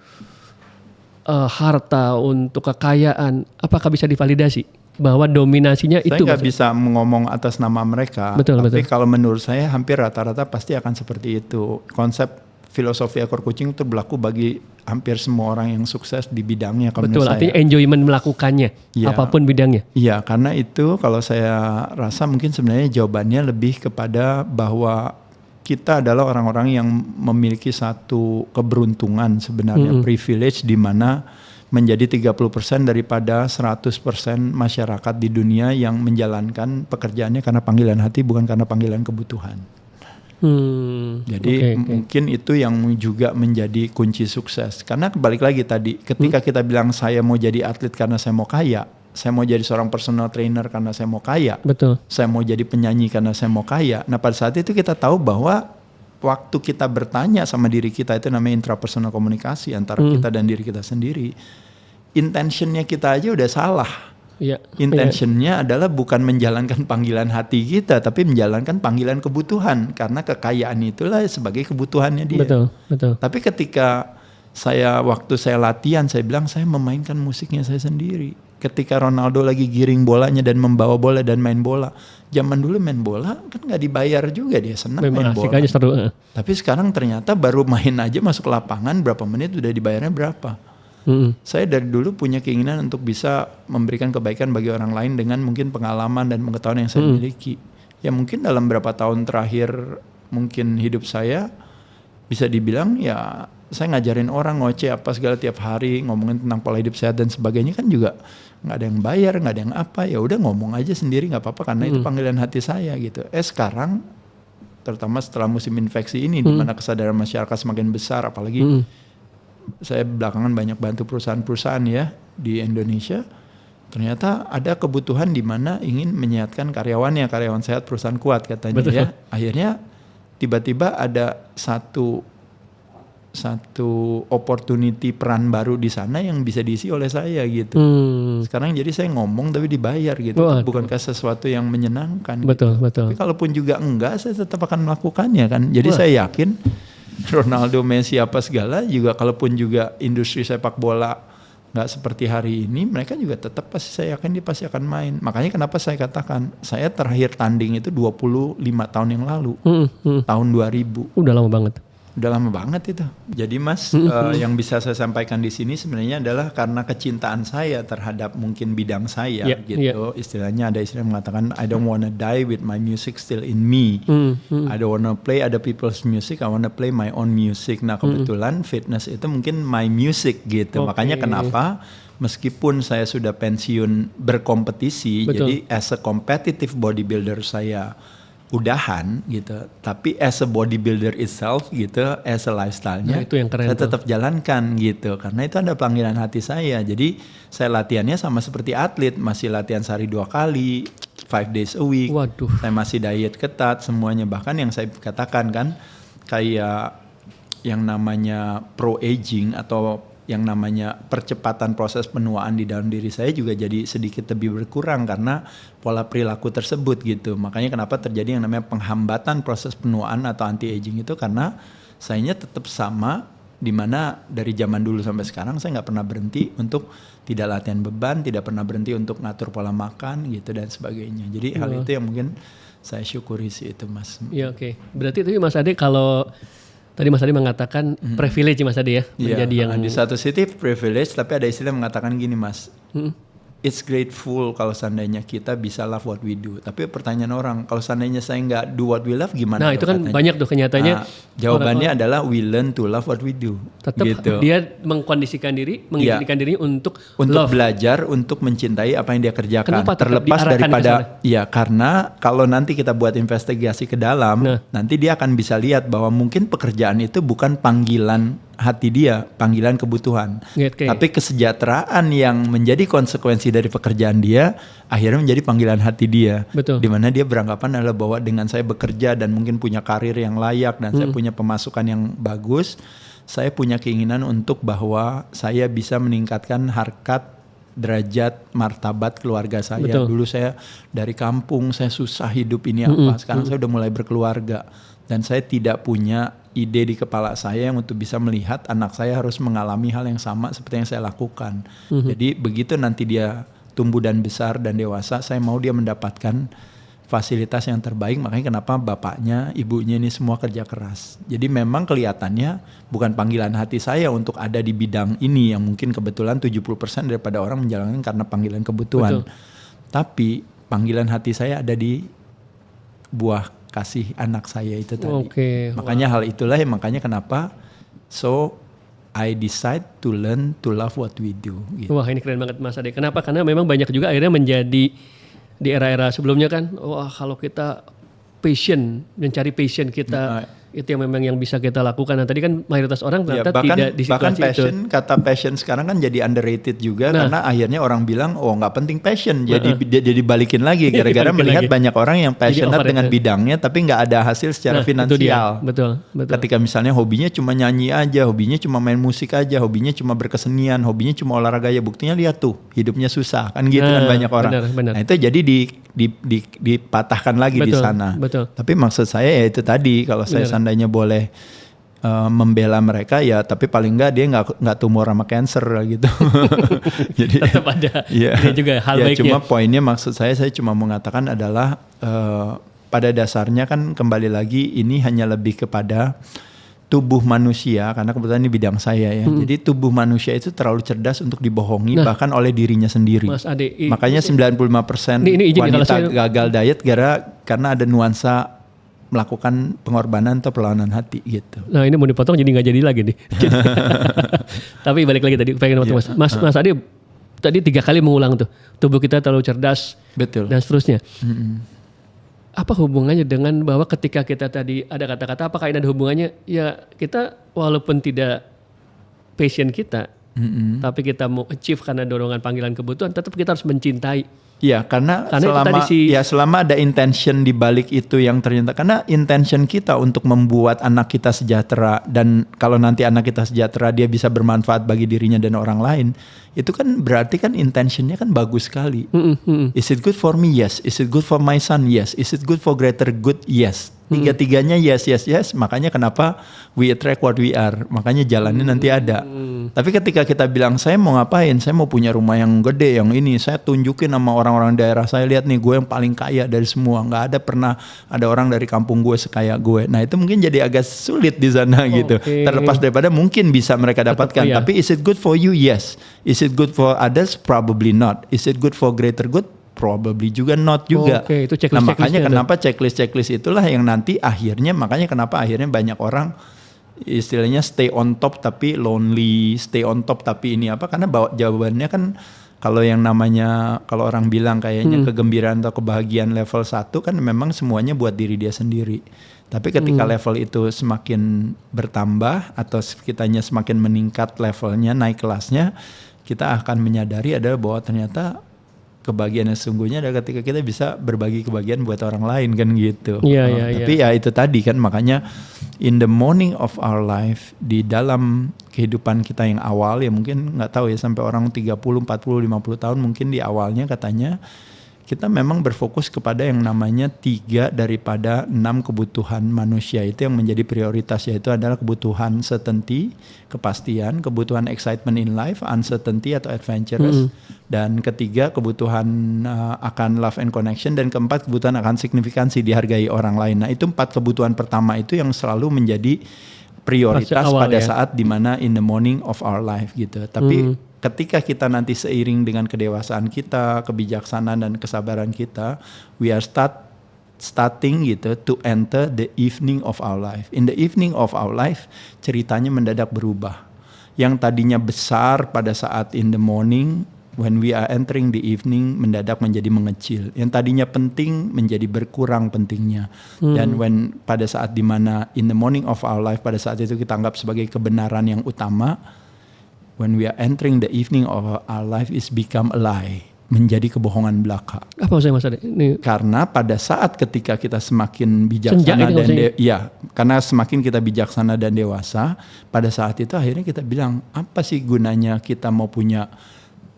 harta, untuk kekayaan? Apakah bisa divalidasi bahwa dominasinya itu? Saya nggak bisa ngomong atas nama mereka, tapi kalau menurut saya hampir rata-rata pasti akan seperti itu. Konsep filosofi ekor kucing itu berlaku bagi hampir semua orang yang sukses di bidangnya. Betul, artinya enjoyment melakukannya, apapun bidangnya. Iya, karena itu kalau saya rasa mungkin sebenarnya jawabannya lebih kepada bahwa kita adalah orang-orang yang memiliki satu keberuntungan sebenarnya, privilege di mana menjadi 30% daripada 100% masyarakat di dunia yang menjalankan pekerjaannya karena panggilan hati bukan karena panggilan kebutuhan. Jadi mungkin itu yang juga menjadi kunci sukses. Karena balik lagi tadi, ketika kita bilang saya mau jadi atlet karena saya mau kaya, saya mau jadi seorang personal trainer karena saya mau kaya, saya mau jadi penyanyi karena saya mau kaya. Nah pada saat itu kita tahu bahwa waktu kita bertanya sama diri kita, itu namanya intrapersonal komunikasi antara kita dan diri kita sendiri. Intentionnya kita aja udah salah. Intentionnya adalah bukan menjalankan panggilan hati kita, tapi menjalankan panggilan kebutuhan, karena kekayaan itulah sebagai kebutuhannya dia. Betul. Tapi ketika waktu saya latihan, saya bilang saya memainkan musiknya saya sendiri. Ketika Ronaldo lagi giring bolanya dan membawa bola dan main bola, zaman dulu main bola kan nggak dibayar juga, dia senang main bola. Aja seru. Tapi sekarang ternyata baru main aja masuk lapangan berapa menit udah dibayarnya berapa. Saya dari dulu punya keinginan untuk bisa memberikan kebaikan bagi orang lain dengan mungkin pengalaman dan pengetahuan yang saya miliki. Ya mungkin dalam berapa tahun terakhir mungkin hidup saya bisa dibilang ya saya ngajarin orang ngoceh apa segala tiap hari, ngomongin tentang pola hidup sehat dan sebagainya kan juga nggak ada yang bayar, nggak ada yang apa, ya udah ngomong aja sendiri nggak apa-apa karena itu panggilan hati saya gitu. Sekarang terutama setelah musim infeksi ini di mana kesadaran masyarakat semakin besar, apalagi saya belakangan banyak bantu perusahaan-perusahaan ya di Indonesia, ternyata ada kebutuhan di mana ingin menyehatkan karyawannya, karyawan sehat perusahaan kuat katanya. Betul. Ya. Akhirnya tiba-tiba ada satu opportunity peran baru di sana yang bisa diisi oleh saya gitu. Sekarang jadi saya ngomong tapi dibayar gitu. Bukankah sesuatu yang menyenangkan? Betul, gitu. betul. Tapi kalaupun juga enggak, saya tetap akan melakukannya kan. Jadi saya yakin Ronaldo, Messi apa segala juga, kalaupun juga industri sepak bola nggak seperti hari ini, mereka juga tetap pasti, saya yakin dia pasti akan main. Makanya kenapa saya katakan saya terakhir tanding itu 25 tahun yang lalu, tahun 2000. Udah lama banget. Udah lama banget itu. Jadi Mas, yang bisa saya sampaikan di sini sebenarnya adalah karena kecintaan saya terhadap mungkin bidang saya gitu. Istilahnya ada istilah mengatakan I don't wanna die with my music still in me. I don't wanna play other people's music, I wanna play my own music. Nah kebetulan fitness itu mungkin my music gitu. Makanya kenapa meskipun saya sudah pensiun berkompetisi, jadi as a competitive bodybuilder saya udahan gitu, tapi as a bodybuilder itself gitu, as a lifestyle-nya, itu yang keren saya tetap jalankan gitu, karena itu ada panggilan hati saya. Jadi saya latihannya sama seperti atlet, masih latihan sehari 2 kali, 5 days a week. Waduh. Saya masih diet ketat semuanya, bahkan yang saya katakan kan kayak yang namanya pro aging atau yang namanya percepatan proses penuaan di dalam diri saya juga jadi sedikit lebih berkurang karena pola perilaku tersebut gitu. Makanya kenapa terjadi yang namanya penghambatan proses penuaan atau anti aging itu karena sayanya tetap sama, dimana dari zaman dulu sampai sekarang saya nggak pernah berhenti untuk tidak latihan beban, tidak pernah berhenti untuk ngatur pola makan gitu dan sebagainya. Jadi hal itu yang mungkin saya syukuri sih itu Mas. Iya oke. Berarti tapi Mas Ade kalau tadi Mas Ade mengatakan privilege Mas Ade ya, menjadi yang di satu sisi privilege, tapi ada istilah mengatakan gini Mas, it's grateful kalau seandainya kita bisa love what we do. Tapi pertanyaan orang, kalau seandainya saya nggak do what we love gimana? Nah itu kan katanya banyak tuh kenyataannya. Jawabannya adalah we learn to love what we do. Tetap gitu. Dia mengkondisikan diri, mengizinkan dirinya untuk love. Belajar, untuk mencintai apa yang dia kerjakan. Kenapa terlepas daripada, ya karena kalau nanti kita buat investigasi ke dalam, nanti dia akan bisa lihat bahwa mungkin pekerjaan itu bukan panggilan hati dia, panggilan kebutuhan. Tapi kesejahteraan yang menjadi konsekuensi dari pekerjaan dia akhirnya menjadi panggilan hati dia. Betul. Dimana dia beranggapan adalah bahwa dengan saya bekerja dan mungkin punya karir yang layak dan saya punya pemasukan yang bagus, saya punya keinginan untuk bahwa saya bisa meningkatkan harkat, derajat, martabat keluarga saya. Betul. Dulu saya dari kampung, saya susah hidup ini apa. Sekarang saya udah mulai berkeluarga dan saya tidak punya ide di kepala saya yang untuk bisa melihat anak saya harus mengalami hal yang sama seperti yang saya lakukan. Jadi begitu nanti dia tumbuh dan besar dan dewasa, saya mau dia mendapatkan fasilitas yang terbaik. Makanya kenapa bapaknya, ibunya ini semua kerja keras. Jadi memang kelihatannya bukan panggilan hati saya untuk ada di bidang ini yang mungkin kebetulan 70% daripada orang menjalankan karena panggilan kebutuhan. Betul. Tapi panggilan hati saya ada di buah kasih anak saya itu tadi. Makanya hal itulah yang makanya kenapa I decide to learn to love what we do. Gitu. Wah ini keren banget Mas Ade. Kenapa? Karena memang banyak juga akhirnya menjadi di era-era sebelumnya kan, wah kalau kita mencari passion kita, itu yang memang yang bisa kita lakukan. Nah tadi kan mayoritas orang ternyata tidak di situasi bahkan passion, itu. kata passion sekarang kan jadi underrated juga karena akhirnya orang bilang nggak penting passion, jadi balikin lagi gara-gara melihat banyak orang yang passionate dengan bidangnya tapi nggak ada hasil secara finansial. Betul. Ketika misalnya hobinya cuma nyanyi aja, hobinya cuma main musik aja, hobinya cuma berkesenian, hobinya cuma olahraga ya, buktinya lihat tuh hidupnya susah kan gitu kan banyak orang. Benar. Nah itu jadi dipatahkan lagi di sana. Betul. Tapi maksud saya ya itu tadi, kalau saya seandainya boleh membela mereka ya, tapi paling enggak dia nggak tumor sama cancer gitu. Jadi tetap ada dia juga hal baiknya. Cuma poinnya maksud saya cuma mengatakan adalah pada dasarnya kan kembali lagi ini hanya lebih kepada tubuh manusia, karena kebetulan ini bidang saya ya. Jadi tubuh manusia itu terlalu cerdas untuk dibohongi bahkan oleh dirinya sendiri. Mas Ade, makanya 95% wanita gagal diet karena ada nuansa melakukan pengorbanan atau perlawanan hati gitu. Nah ini mau dipotong jadi nggak jadi lagi nih. Tapi balik lagi tadi pengen waktu Mas Ade tadi 3 kali mengulang tuh tubuh kita terlalu cerdas, Betul. dan seterusnya. Apa hubungannya dengan bahwa ketika kita tadi ada kata-kata apakah ini ada hubungannya? Ya kita walaupun tidak passion kita, tapi kita mau achieve karena dorongan panggilan kebutuhan, tetap kita harus mencintai. Iya, karena itu tadi selama ada intention di balik itu yang ternyata, karena intention kita untuk membuat anak kita sejahtera, dan kalau nanti anak kita sejahtera dia bisa bermanfaat bagi dirinya dan orang lain, itu kan berarti kan intentionnya kan bagus sekali. Is it good for me? Yes. Is it good for my son? Yes. Is it good for greater good? Yes. Tiga-tiganya yes. Makanya kenapa we attract what we are. Makanya jalannya nanti ada. Tapi ketika kita bilang saya mau ngapain, saya mau punya rumah yang gede, yang ini saya tunjukin sama orang-orang daerah, saya lihat nih gue yang paling kaya dari semua, nggak ada pernah ada orang dari kampung gue sekaya gue. Nah itu mungkin jadi agak sulit di sana gitu. Terlepas daripada mungkin bisa mereka dapatkan, tapi is it good for you? Yes. Is it good for others? Probably not. Is it good for greater good? Probably juga not juga. Itu nah makanya kenapa checklist itulah yang nanti akhirnya, makanya kenapa akhirnya banyak orang istilahnya stay on top tapi lonely, stay on top tapi ini apa, karena jawabannya kan kalau yang namanya, kalau orang bilang kayaknya kegembiraan atau kebahagiaan level 1 kan memang semuanya buat diri dia sendiri. Tapi ketika level itu semakin bertambah atau kitanya semakin meningkat levelnya, naik kelasnya, kita akan menyadari adalah bahwa ternyata kebahagiaan yang sesungguhnya adalah ketika kita bisa berbagi kebahagiaan buat orang lain kan gitu. Tapi ya itu tadi kan, makanya in the morning of our life, di dalam kehidupan kita yang awal ya mungkin nggak tahu ya sampai orang 30, 40, 50 tahun mungkin di awalnya katanya kita memang berfokus kepada yang namanya 3 daripada 6 kebutuhan manusia itu yang menjadi prioritas, yaitu adalah kebutuhan certainty, kepastian, kebutuhan excitement in life, uncertainty atau adventurous, dan ketiga kebutuhan akan love and connection, dan keempat kebutuhan akan signifikansi, dihargai orang lain. Nah itu 4 kebutuhan pertama itu yang selalu menjadi prioritas pada saat dimana in the morning of our life gitu. Tapi ketika kita nanti seiring dengan kedewasaan kita, kebijaksanaan dan kesabaran kita, we are starting gitu to enter the evening of our life. In the evening of our life, ceritanya mendadak berubah. Yang tadinya besar pada saat in the morning, when we are entering the evening, mendadak menjadi mengecil. Yang tadinya penting menjadi berkurang pentingnya. Dan pada saat dimana in the morning of our life, pada saat itu kita anggap sebagai kebenaran yang utama, when we are entering the evening of our life is become a lie, menjadi kebohongan belaka. Apa maksudnya Mas Ade? Karena pada saat ketika kita semakin bijaksana karena semakin kita bijaksana dan dewasa, pada saat itu akhirnya kita bilang, apa sih gunanya kita mau punya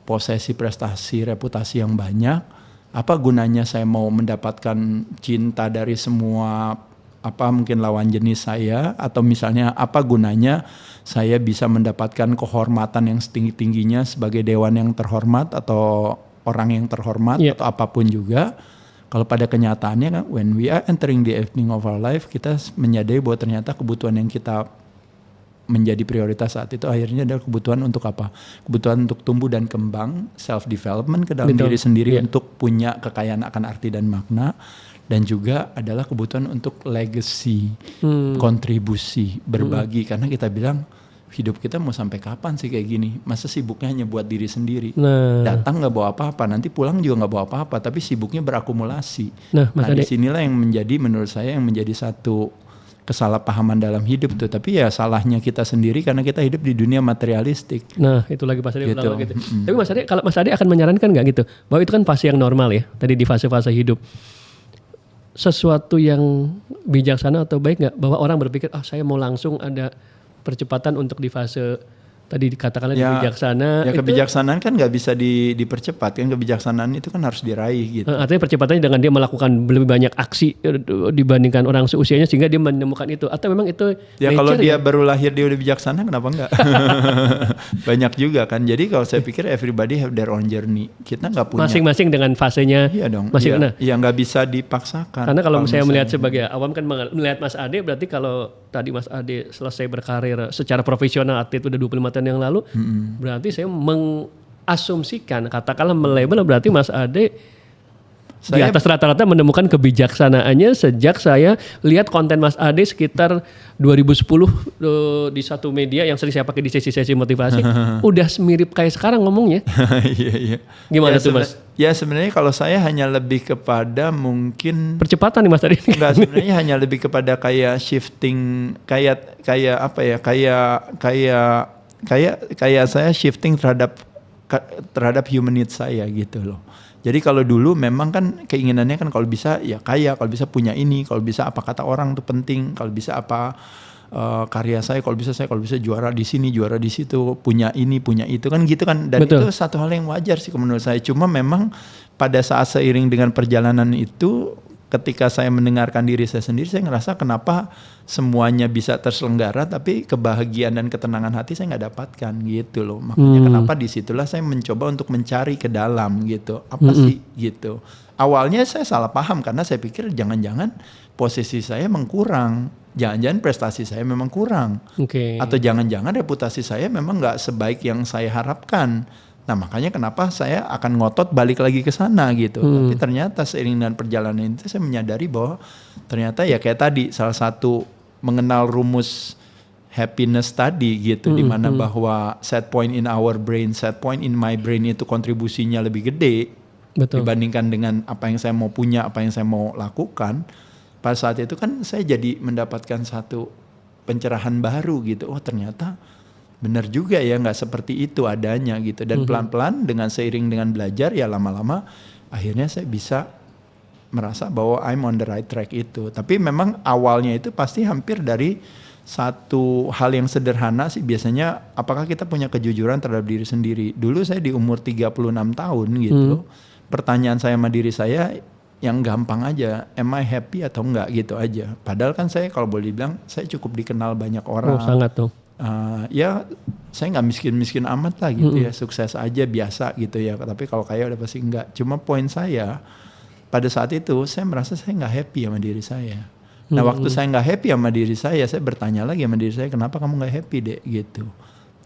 posesi, prestasi, reputasi yang banyak? Apa gunanya saya mau mendapatkan cinta dari semua mungkin lawan jenis saya, atau misalnya apa gunanya saya bisa mendapatkan kehormatan yang setinggi-tingginya sebagai dewan yang terhormat atau orang yang terhormat atau apapun juga. Kalau pada kenyataannya kan when we are entering the evening of our life, kita menyadari bahwa ternyata kebutuhan yang kita menjadi prioritas saat itu akhirnya adalah kebutuhan untuk apa? Kebutuhan untuk tumbuh dan kembang, self development ke dalam diri sendiri, untuk punya kekayaan akan arti dan makna. Dan juga adalah kebutuhan untuk legacy, kontribusi, berbagi. Karena kita bilang hidup kita mau sampai kapan sih kayak gini? Masa sibuknya hanya buat diri sendiri? Datang gak bawa apa-apa, nanti pulang juga gak bawa apa-apa, tapi sibuknya berakumulasi. Nah disinilah yang menjadi, menurut saya yang menjadi satu kesalahpahaman dalam hidup tuh. Tapi ya salahnya kita sendiri karena kita hidup di dunia materialistik. Nah itu lagi Mas Ade gitu. Tapi Mas Ade, kalau Mas Ade akan menyarankan gak gitu? Bahwa itu kan fase yang normal ya, tadi di fase-fase hidup. Sesuatu yang bijaksana atau baik nggak bahwa orang berpikir saya mau langsung ada percepatan untuk di fase tadi dikatakanlah bijaksana. Ya kebijaksanaan kan nggak bisa dipercepat kan, kebijaksanaan itu kan harus diraih gitu. Artinya percepatannya dengan dia melakukan lebih banyak aksi dibandingkan orang seusianya sehingga dia menemukan itu, atau memang itu ya kalau dia baru lahir dia udah bijaksana kenapa enggak? Banyak juga kan. Jadi kalau saya pikir everybody have their own journey. Kita nggak punya masing-masing dengan fasenya. Iya dong. Iya nggak bisa dipaksakan. Karena kalau saya melihat sebagai awam kan melihat Mas Ade, berarti kalau tadi Mas Ade selesai berkarir secara profesional atlet udah 25 tahun yang lalu, berarti saya mengasumsikan, katakanlah melabel, berarti Mas Ade di atas rata-rata menemukan kebijaksanaannya sejak saya lihat konten Mas Ade sekitar 2010 di satu media yang sering saya pakai di sesi-sesi motivasi. Udah mirip kayak sekarang ngomongnya. Iya. Gimana tuh Mas? Ya sebenarnya kalau saya hanya lebih kepada mungkin Percepatan nih Mas Ade. enggak, sebenarnya hanya lebih kepada kayak shifting kayak apa ya, kayak saya shifting terhadap human needs saya gitu loh. Jadi kalau dulu memang kan keinginannya kan kalau bisa ya kaya, kalau bisa punya ini, kalau bisa apa kata orang tuh penting, kalau bisa apa karya saya, kalau bisa juara di sini, juara di situ, punya ini, punya itu kan gitu kan. Dan Betul. itu satu hal yang wajar sih menurut saya. Cuma memang pada saat seiring dengan perjalanan itu, ketika saya mendengarkan diri saya sendiri, saya ngerasa kenapa semuanya bisa terselenggara tapi kebahagiaan dan ketenangan hati saya nggak dapatkan gitu loh. Makanya kenapa disitulah saya mencoba untuk mencari ke dalam gitu. Apa sih gitu. Awalnya saya salah paham karena saya pikir jangan-jangan posisi saya mengkurang. Jangan-jangan prestasi saya memang kurang. Oke. Atau jangan-jangan reputasi saya memang nggak sebaik yang saya harapkan. Nah makanya kenapa saya akan ngotot balik lagi ke sana gitu. Tapi ternyata seiring dengan perjalanan itu saya menyadari bahwa ternyata ya kayak tadi salah satu mengenal rumus happiness tadi gitu. Dimana bahwa set point in our brain, set point in my brain itu kontribusinya lebih gede. Betul. Dibandingkan dengan apa yang saya mau punya, apa yang saya mau lakukan. Pada saat itu kan saya jadi mendapatkan satu pencerahan baru gitu. Oh ternyata benar juga ya, nggak seperti itu adanya gitu. Dan pelan-pelan dengan seiring dengan belajar ya lama-lama akhirnya saya bisa merasa bahwa I'm on the right track itu. Tapi memang awalnya itu pasti hampir dari satu hal yang sederhana sih biasanya, apakah kita punya kejujuran terhadap diri sendiri. Dulu saya di umur 36 tahun gitu. Pertanyaan saya sama diri saya yang gampang aja, am I happy atau enggak gitu aja. Padahal kan saya kalau boleh dibilang saya cukup dikenal banyak orang. Oh, sangat tuh. Ya saya nggak miskin-miskin amat lah gitu ya, sukses aja biasa gitu ya, tapi kalau kaya udah pasti enggak. Cuma poin saya pada saat itu saya merasa saya nggak happy sama diri saya. Nah waktu saya nggak happy sama diri saya bertanya lagi sama diri saya, kenapa kamu nggak happy dek gitu.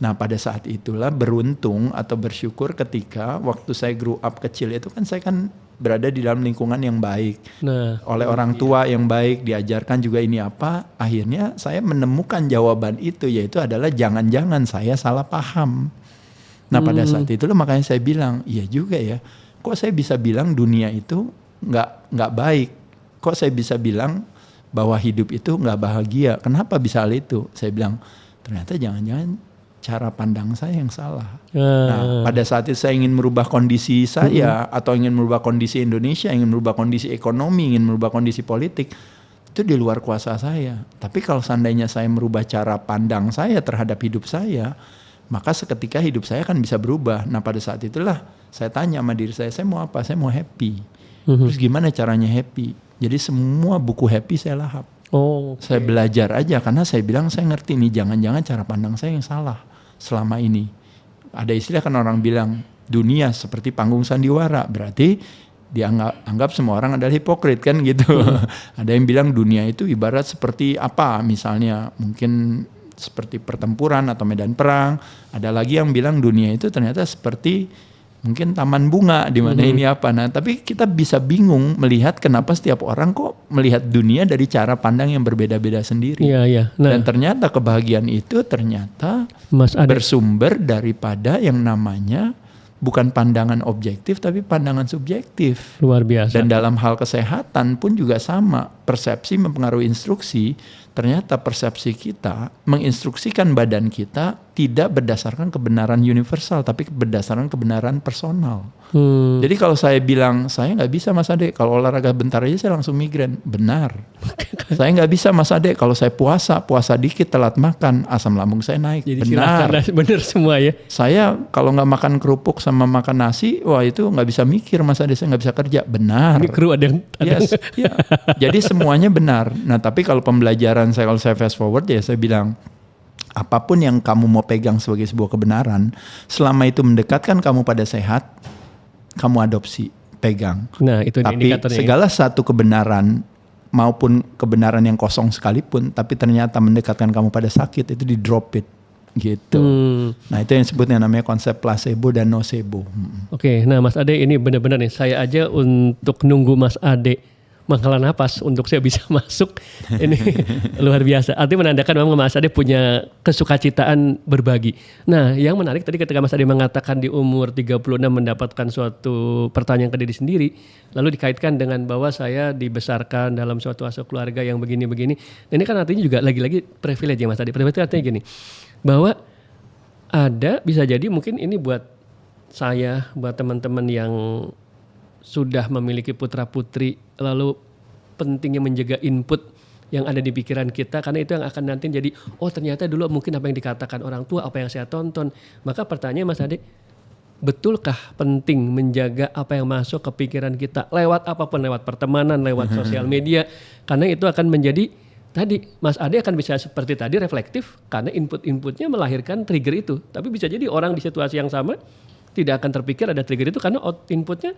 Nah pada saat itulah beruntung atau bersyukur ketika waktu saya grow up kecil itu kan saya kan berada di dalam lingkungan yang baik, oleh orang tua yang baik, diajarkan juga ini apa, akhirnya saya menemukan jawaban itu, yaitu adalah jangan-jangan saya salah paham. Nah pada saat itulah makanya saya bilang, iya juga ya, kok saya bisa bilang dunia itu nggak baik, kok saya bisa bilang bahwa hidup itu nggak bahagia, kenapa bisa hal itu? Saya bilang ternyata jangan-jangan cara pandang saya yang salah. Nah, pada saat itu saya ingin merubah kondisi saya atau ingin merubah kondisi Indonesia, ingin merubah kondisi ekonomi, ingin merubah kondisi politik, itu di luar kuasa saya. Tapi kalau seandainya saya merubah cara pandang saya terhadap hidup saya, maka seketika hidup saya akan bisa berubah. Nah, pada saat itulah saya tanya sama diri saya mau apa? Saya mau happy. Terus gimana caranya happy? Jadi semua buku happy saya lahap. Saya belajar aja karena saya bilang saya ngerti nih, jangan-jangan cara pandang saya yang salah selama ini. Ada istilah kan orang bilang dunia seperti panggung sandiwara, berarti dianggap semua orang adalah hipokrit kan gitu. Ada yang bilang dunia itu ibarat seperti apa, misalnya mungkin seperti pertempuran atau medan perang. Ada lagi yang bilang dunia itu ternyata seperti mungkin taman bunga di mana ini apa. Nah, tapi kita bisa bingung melihat kenapa setiap orang kok melihat dunia dari cara pandang yang berbeda-beda sendiri. Iya. Nah, dan ternyata kebahagiaan itu ternyata Mas Ade bersumber daripada yang namanya bukan pandangan objektif tapi pandangan subjektif. Luar biasa. Dan dalam hal kesehatan pun juga sama. Persepsi mempengaruhi instruksi. Ternyata persepsi kita menginstruksikan badan kita tidak berdasarkan kebenaran universal, tapi berdasarkan kebenaran personal. Jadi kalau saya bilang, saya nggak bisa Mas Ade, kalau olahraga bentar aja saya langsung migrain. Benar. Saya nggak bisa Mas Ade, kalau saya puasa dikit telat makan, asam lambung saya naik. Jadi benar. Benar semua ya. Saya kalau nggak makan kerupuk sama makan nasi, wah itu nggak bisa mikir Mas Ade, saya nggak bisa kerja. Benar. Ini kru ada yang... Yes, ya. Jadi semuanya benar. Nah tapi kalau pembelajaran saya, kalau saya fast forward ya saya bilang, apapun yang kamu mau pegang sebagai sebuah kebenaran, selama itu mendekatkan kamu pada sehat, kamu adopsi, pegang. Nah itu tapi segala satu kebenaran maupun kebenaran yang kosong sekalipun, tapi ternyata mendekatkan kamu pada sakit, itu di drop it. gitu. Nah itu yang disebut yang namanya konsep placebo dan nocebo. Oke, nah Mas Ade ini benar-benar nih saya aja untuk nunggu Mas Ade menghela napas untuk saya bisa masuk ini luar biasa. Artinya menandakan memang Mas Ade punya kesukacitaan berbagi. Nah, yang menarik tadi ketika Mas Ade mengatakan di umur 36 mendapatkan suatu pertanyaan ke diri sendiri, lalu dikaitkan dengan bahwa saya dibesarkan dalam suatu asuh keluarga yang begini-begini. Nah, ini kan artinya juga lagi-lagi privilege ya Mas Ade. Privilege artinya gini, bahwa ada bisa jadi mungkin ini buat saya, buat teman-teman yang sudah memiliki putra-putri, lalu pentingnya menjaga input yang ada di pikiran kita, karena itu yang akan nanti jadi, oh ternyata dulu mungkin apa yang dikatakan orang tua, apa yang saya tonton. Maka pertanyaan Mas Ade, betulkah penting menjaga apa yang masuk ke pikiran kita lewat apapun, lewat pertemanan, lewat sosial media, karena itu akan menjadi tadi Mas Ade akan bisa seperti tadi reflektif karena input-inputnya melahirkan trigger itu. Tapi bisa jadi orang di situasi yang sama tidak akan terpikir ada trigger itu karena inputnya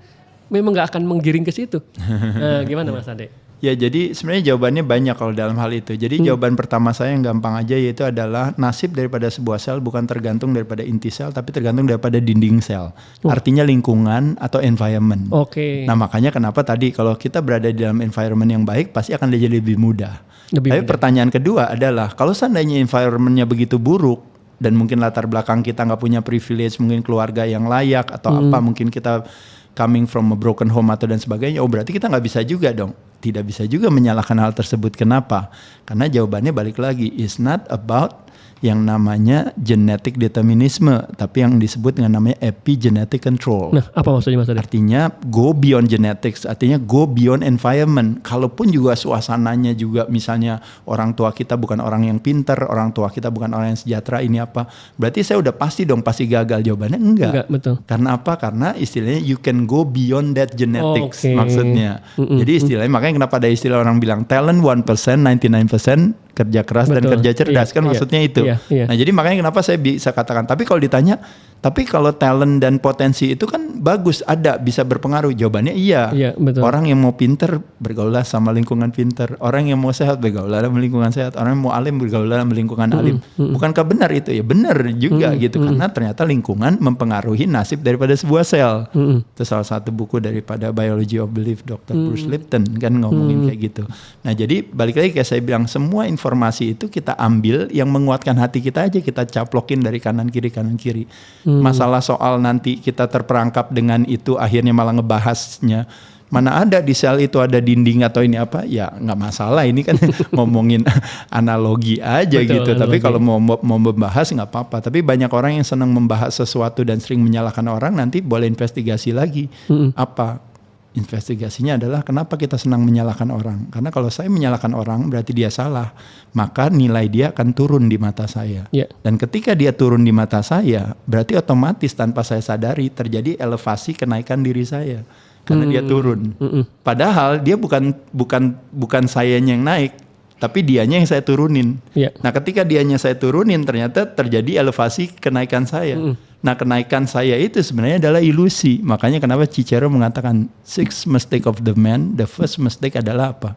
memang nggak akan menggiring ke situ. Nah, gimana Mas Ade? Ya jadi sebenarnya jawabannya banyak kalau dalam hal itu. Jadi jawaban pertama saya yang gampang aja yaitu adalah nasib daripada sebuah sel bukan tergantung daripada inti sel tapi tergantung daripada dinding sel. Artinya lingkungan atau environment. Oke. Nah makanya kenapa tadi kalau kita berada di dalam environment yang baik pasti akan jadi lebih mudah. Tapi pertanyaan kedua adalah kalau seandainya environmentnya begitu buruk dan mungkin latar belakang kita nggak punya privilege, mungkin keluarga yang layak atau apa, mungkin kita coming from a broken home atau dan sebagainya, oh berarti kita nggak bisa juga dong. Tidak bisa juga menyalahkan hal tersebut. Kenapa? Karena jawabannya balik lagi, it's not about yang namanya genetic determinisme, tapi yang disebut dengan namanya epigenetic control. Nah, apa maksudnya Mas Ade? Artinya go beyond genetics, artinya go beyond environment. Kalaupun juga suasananya juga misalnya orang tua kita bukan orang yang pintar, orang tua kita bukan orang yang sejahtera, ini apa? Berarti saya udah pasti gagal. Jawabannya enggak. Betul. Karena apa? Karena istilahnya you can go beyond that genetics maksudnya. Jadi istilahnya makanya kenapa ada istilah orang bilang talent 1%, 99% kerja keras dan kerja cerdas, kan maksudnya itu. Nah jadi makanya kenapa saya bisa katakan, tapi kalau ditanya, tapi kalau talent dan potensi itu kan bagus, ada, bisa berpengaruh. Jawabannya iya. Betul. Orang yang mau pinter bergaulah sama lingkungan pinter, orang yang mau sehat bergaulah sama lingkungan sehat, orang yang mau alim bergaulah sama lingkungan alim. Bukankah benar itu? Ya benar juga gitu, karena ternyata lingkungan mempengaruhi nasib daripada sebuah sel. Itu salah satu buku daripada Biology of Belief Dr. Bruce Lipton kan ngomongin kayak gitu. Nah jadi balik lagi kayak saya bilang, semua informasi itu kita ambil yang menguatkan hati kita aja, kita caplokin dari kanan kiri. Masalah soal nanti kita terperangkap dengan itu akhirnya malah ngebahasnya, mana ada di sel itu ada dinding atau ini apa, ya nggak masalah, ini kan ngomongin analogi aja. Betul, gitu analogi. Tapi kalau mau membahas nggak apa-apa, tapi banyak orang yang senang membahas sesuatu dan sering menyalahkan orang, nanti boleh investigasi lagi. Apa investigasinya adalah kenapa kita senang menyalahkan orang, karena kalau saya menyalahkan orang berarti dia salah, maka nilai dia akan turun di mata saya. Dan ketika dia turun di mata saya, berarti otomatis tanpa saya sadari terjadi elevasi kenaikan diri saya karena dia turun. Padahal dia bukan sayanya yang naik, tapi dianya yang saya turunin. Nah ketika dianya saya turunin, ternyata terjadi elevasi kenaikan saya. Nah kenaikan saya itu sebenarnya adalah ilusi. Makanya kenapa Cicero mengatakan 6 mistake of the man, the first mistake adalah apa?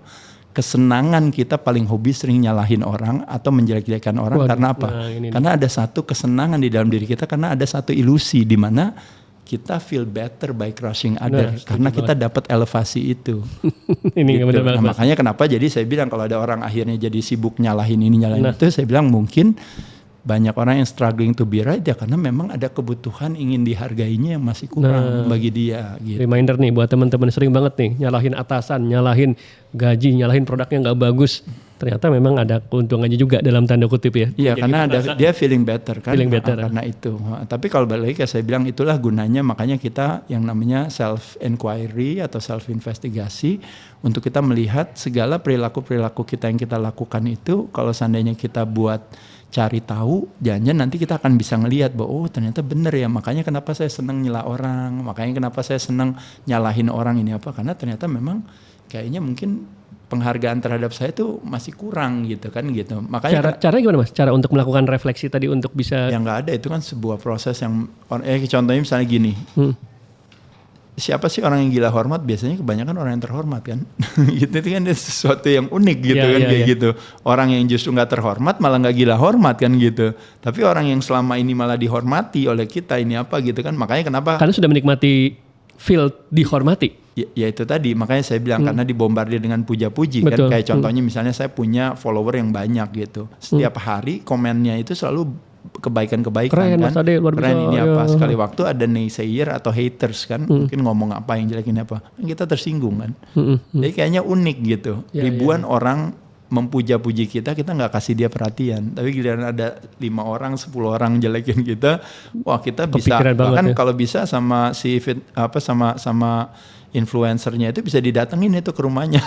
Kesenangan kita paling hobi sering nyalahin orang atau menjelek-jelekan orang. Karena apa? Karena ada satu kesenangan di dalam diri kita, karena ada satu ilusi di mana kita feel better by crushing other, karena kita dapat elevasi itu. Ini gitu. Nah, makanya kenapa jadi saya bilang kalau ada orang akhirnya jadi sibuk nyalahin ini nyalahin itu, saya bilang mungkin banyak orang yang struggling to be right ya karena memang ada kebutuhan ingin dihargainya yang masih kurang bagi dia. Gitu. Reminder nih buat teman-teman sering banget nih nyalahin atasan, nyalahin gaji, nyalahin produknya nggak bagus. Ternyata memang ada keuntungannya juga dalam tanda kutip ya. Iya, karena dia feeling better kan. Feeling better. Karena itu. Tapi kalau balik lagi saya bilang itulah gunanya, makanya kita yang namanya self inquiry atau self investigasi untuk kita melihat segala perilaku kita yang kita lakukan itu, kalau seandainya kita buat cari tahu, jangan nanti kita akan bisa ngelihat bahwa oh ternyata benar ya, makanya kenapa saya senang nyela orang, makanya kenapa saya senang nyalahin orang ini apa, karena ternyata memang kayaknya mungkin penghargaan terhadap saya itu masih kurang gitu kan gitu. Makanya cara gimana Mas? Cara untuk melakukan refleksi tadi untuk bisa yang nggak ada itu kan sebuah proses yang contohnya misalnya gini. siapa sih orang yang gila hormat? Biasanya kebanyakan orang yang terhormat kan. Gitu itu kan sesuatu yang unik gitu kan kayak gitu. Orang yang justru nggak terhormat malah nggak gila hormat kan gitu. Tapi orang yang selama ini malah dihormati oleh kita ini apa gitu kan. Makanya kenapa? Karena sudah menikmati feel dihormati. Ya itu tadi, makanya saya bilang karena dibombardir dengan puja-puji kan. Kayak contohnya misalnya saya punya follower yang banyak gitu. Setiap hari komennya itu selalu kebaikan-kebaikan keren, kan. Mas Ade, luar biasa. Keren ini apa. Sekali waktu ada naysayer atau haters kan. Mungkin ngomong apa yang jelek ini apa. Kita tersinggung kan. Jadi kayaknya unik gitu. Ribuan orang memuja-puji kita nggak kasih dia perhatian. Tapi giliran ada 5 orang, 10 orang jelekin kita, wah kita bisa. Bahkan kalau bisa sama si sama influencernya itu bisa didatengin itu ke rumahnya.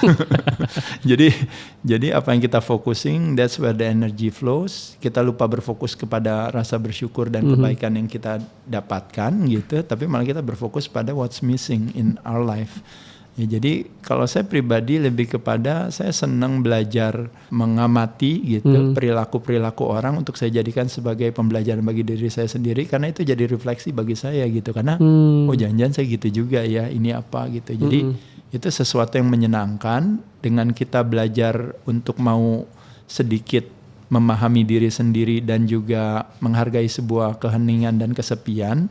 jadi apa yang kita focusing, that's where the energy flows. Kita lupa berfokus kepada rasa bersyukur dan kebaikan yang kita dapatkan gitu, tapi malah kita berfokus pada what's missing in our life. Ya, jadi kalau saya pribadi lebih kepada saya senang belajar mengamati gitu perilaku-perilaku orang untuk saya jadikan sebagai pembelajaran bagi diri saya sendiri, karena itu jadi refleksi bagi saya gitu, karena oh jangan-jangan saya gitu juga ya, ini apa gitu. Jadi itu sesuatu yang menyenangkan dengan kita belajar untuk mau sedikit memahami diri sendiri dan juga menghargai sebuah keheningan dan kesepian.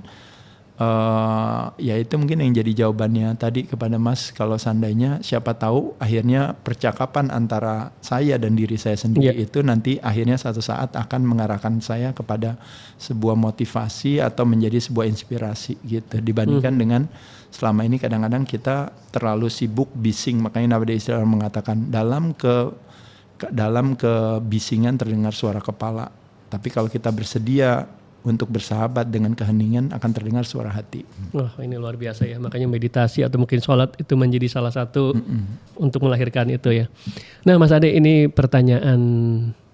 Ya itu mungkin yang jadi jawabannya tadi kepada Mas, kalau seandainya siapa tahu akhirnya percakapan antara saya dan diri saya sendiri itu nanti akhirnya satu saat akan mengarahkan saya kepada sebuah motivasi atau menjadi sebuah inspirasi gitu, dibandingkan dengan selama ini kadang-kadang kita terlalu sibuk bising. Makanya Nabi Israel mengatakan dalam kebisingan terdengar suara kepala, tapi kalau kita bersedia untuk bersahabat dengan keheningan akan terdengar suara hati. Wah, ini luar biasa ya. Makanya meditasi atau mungkin sholat itu menjadi salah satu untuk melahirkan itu ya. Nah Mas Ade, ini pertanyaan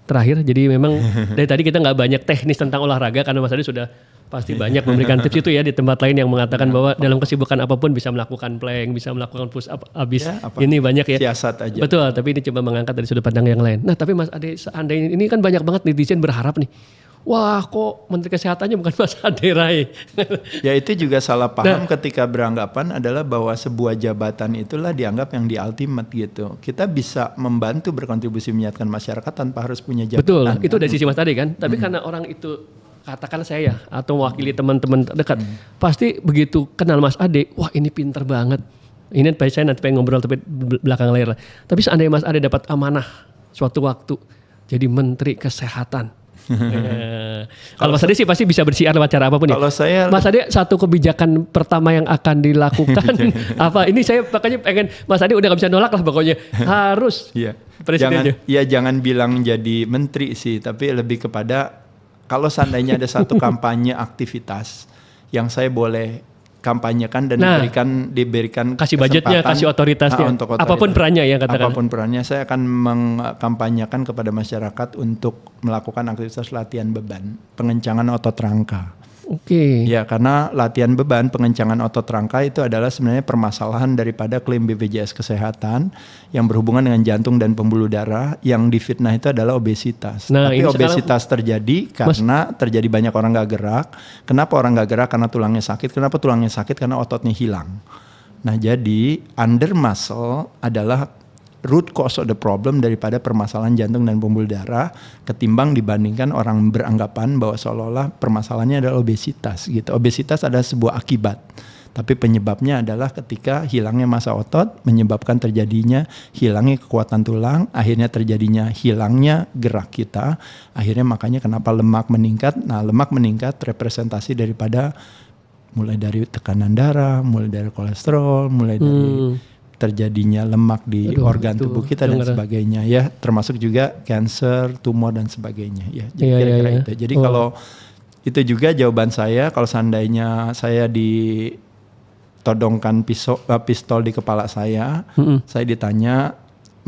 terakhir. Jadi memang dari tadi kita nggak banyak teknis tentang olahraga karena Mas Ade sudah pasti banyak memberikan tips itu ya di tempat lain yang mengatakan bahwa dalam kesibukan apapun bisa melakukan plank, bisa melakukan push up abis ini banyak ya. Siasat aja. Betul, tapi ini coba mengangkat dari sudut pandang yang lain. Nah tapi Mas Ade, seandainya ini kan banyak banget netizen berharap nih, wah kok Menteri Kesehatannya bukan Mas Ade Rai. Ya itu juga salah paham ketika beranggapan adalah bahwa sebuah jabatan itulah dianggap yang di ultimate gitu. Kita bisa membantu berkontribusi menyehatkan masyarakat tanpa harus punya jabatan. Betul, kan? itu dari sisi Mas Ade kan. Tapi karena orang itu katakan saya atau mewakili teman-teman terdekat, pasti begitu kenal Mas Ade, wah ini pinter banget. Ini saya nanti pengen ngobrol tapi belakang layar lah. Tapi seandainya Mas Ade dapat amanah suatu waktu jadi Menteri Kesehatan. Kalau Mas Ade sih pasti bisa bersiar lewat cara apapun ya. Kalau saya, Mas Ade satu kebijakan pertama yang akan dilakukan apa? Ini saya makanya pengen Mas Ade udah gak bisa nolak lah pokoknya harus. Presidennya. Jangan bilang jadi menteri sih, tapi lebih kepada kalau seandainya ada satu kampanye aktivitas yang saya boleh kampanyekan dan diberikan kasih budgetnya, kasih otoritasnya, untuk otoritas. Apapun perannya ya katakan. Apapun perannya, saya akan mengkampanyekan kepada masyarakat untuk melakukan aktivitas latihan beban, pengencangan otot rangka. Oke. Ya, karena latihan beban, pengencangan otot rangka itu adalah sebenarnya permasalahan daripada klaim BPJS Kesehatan yang berhubungan dengan jantung dan pembuluh darah. Yang difitnah itu adalah obesitas. Tapi obesitas terjadi karena terjadi banyak orang gak gerak. Kenapa orang gak gerak? Karena tulangnya sakit. Kenapa tulangnya sakit? Karena ototnya hilang. Nah jadi under muscle adalah root cause of the problem daripada permasalahan jantung dan pembuluh darah, ketimbang dibandingkan orang beranggapan bahwa seolah-olah permasalahannya adalah obesitas gitu. Obesitas adalah sebuah akibat, tapi penyebabnya adalah ketika hilangnya massa otot menyebabkan terjadinya hilangnya kekuatan tulang, akhirnya terjadinya hilangnya gerak kita, akhirnya makanya kenapa lemak meningkat. Nah lemak meningkat representasi daripada mulai dari tekanan darah, mulai dari kolesterol, mulai dari terjadinya lemak di organ tubuh kita dan sebagainya ya, termasuk juga cancer, tumor dan sebagainya ya. Jadi kira-kira itu. Jadi kalau itu juga jawaban saya kalau seandainya saya ditodongkan pistol di kepala saya ditanya,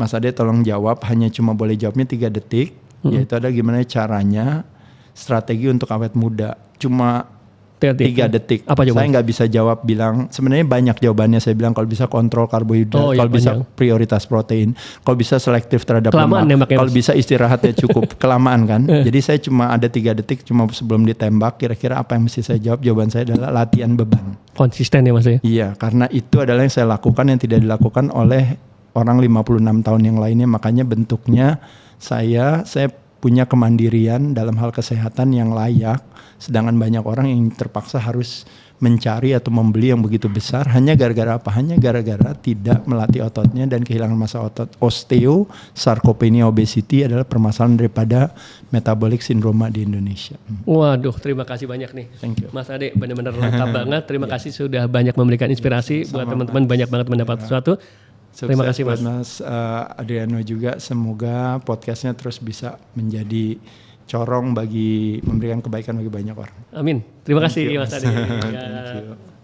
Mas Ade tolong jawab, hanya cuma boleh jawabnya 3 detik, yaitu ada gimana caranya strategi untuk awet muda. Cuma 3 detik. Apa jawaban? Saya nggak bisa jawab bilang, sebenarnya banyak jawabannya. Saya bilang kalau bisa kontrol karbohidrat, kalau bisa prioritas protein, kalau bisa selektif terhadap lemak, kalau bisa istirahatnya cukup. Kelamaan kan. Jadi saya cuma ada 3 detik cuma sebelum ditembak, kira-kira apa yang mesti saya jawab? Jawaban saya adalah latihan beban. Konsisten ya Mas ya? Iya, karena itu adalah yang saya lakukan yang tidak dilakukan oleh orang 56 tahun yang lainnya. Makanya bentuknya saya punya kemandirian dalam hal kesehatan yang layak, sedangkan banyak orang yang terpaksa harus mencari atau membeli yang begitu besar hanya gara-gara apa? Hanya gara-gara tidak melatih ototnya dan kehilangan massa otot. Osteo, sarkopenia, obesity adalah permasalahan daripada metabolic syndrome di Indonesia. Waduh, terima kasih banyak nih. Thank you. Mas Ade, benar-benar lengkap banget. Terima kasih sudah banyak memberikan inspirasi buat teman-teman, banyak banget mendapat sesuatu. Terima kasih Mas. Mas Adriano juga, semoga podcastnya terus bisa menjadi corong bagi memberikan kebaikan bagi banyak orang. Amin. Terima kasih Mas Ade. Thank you.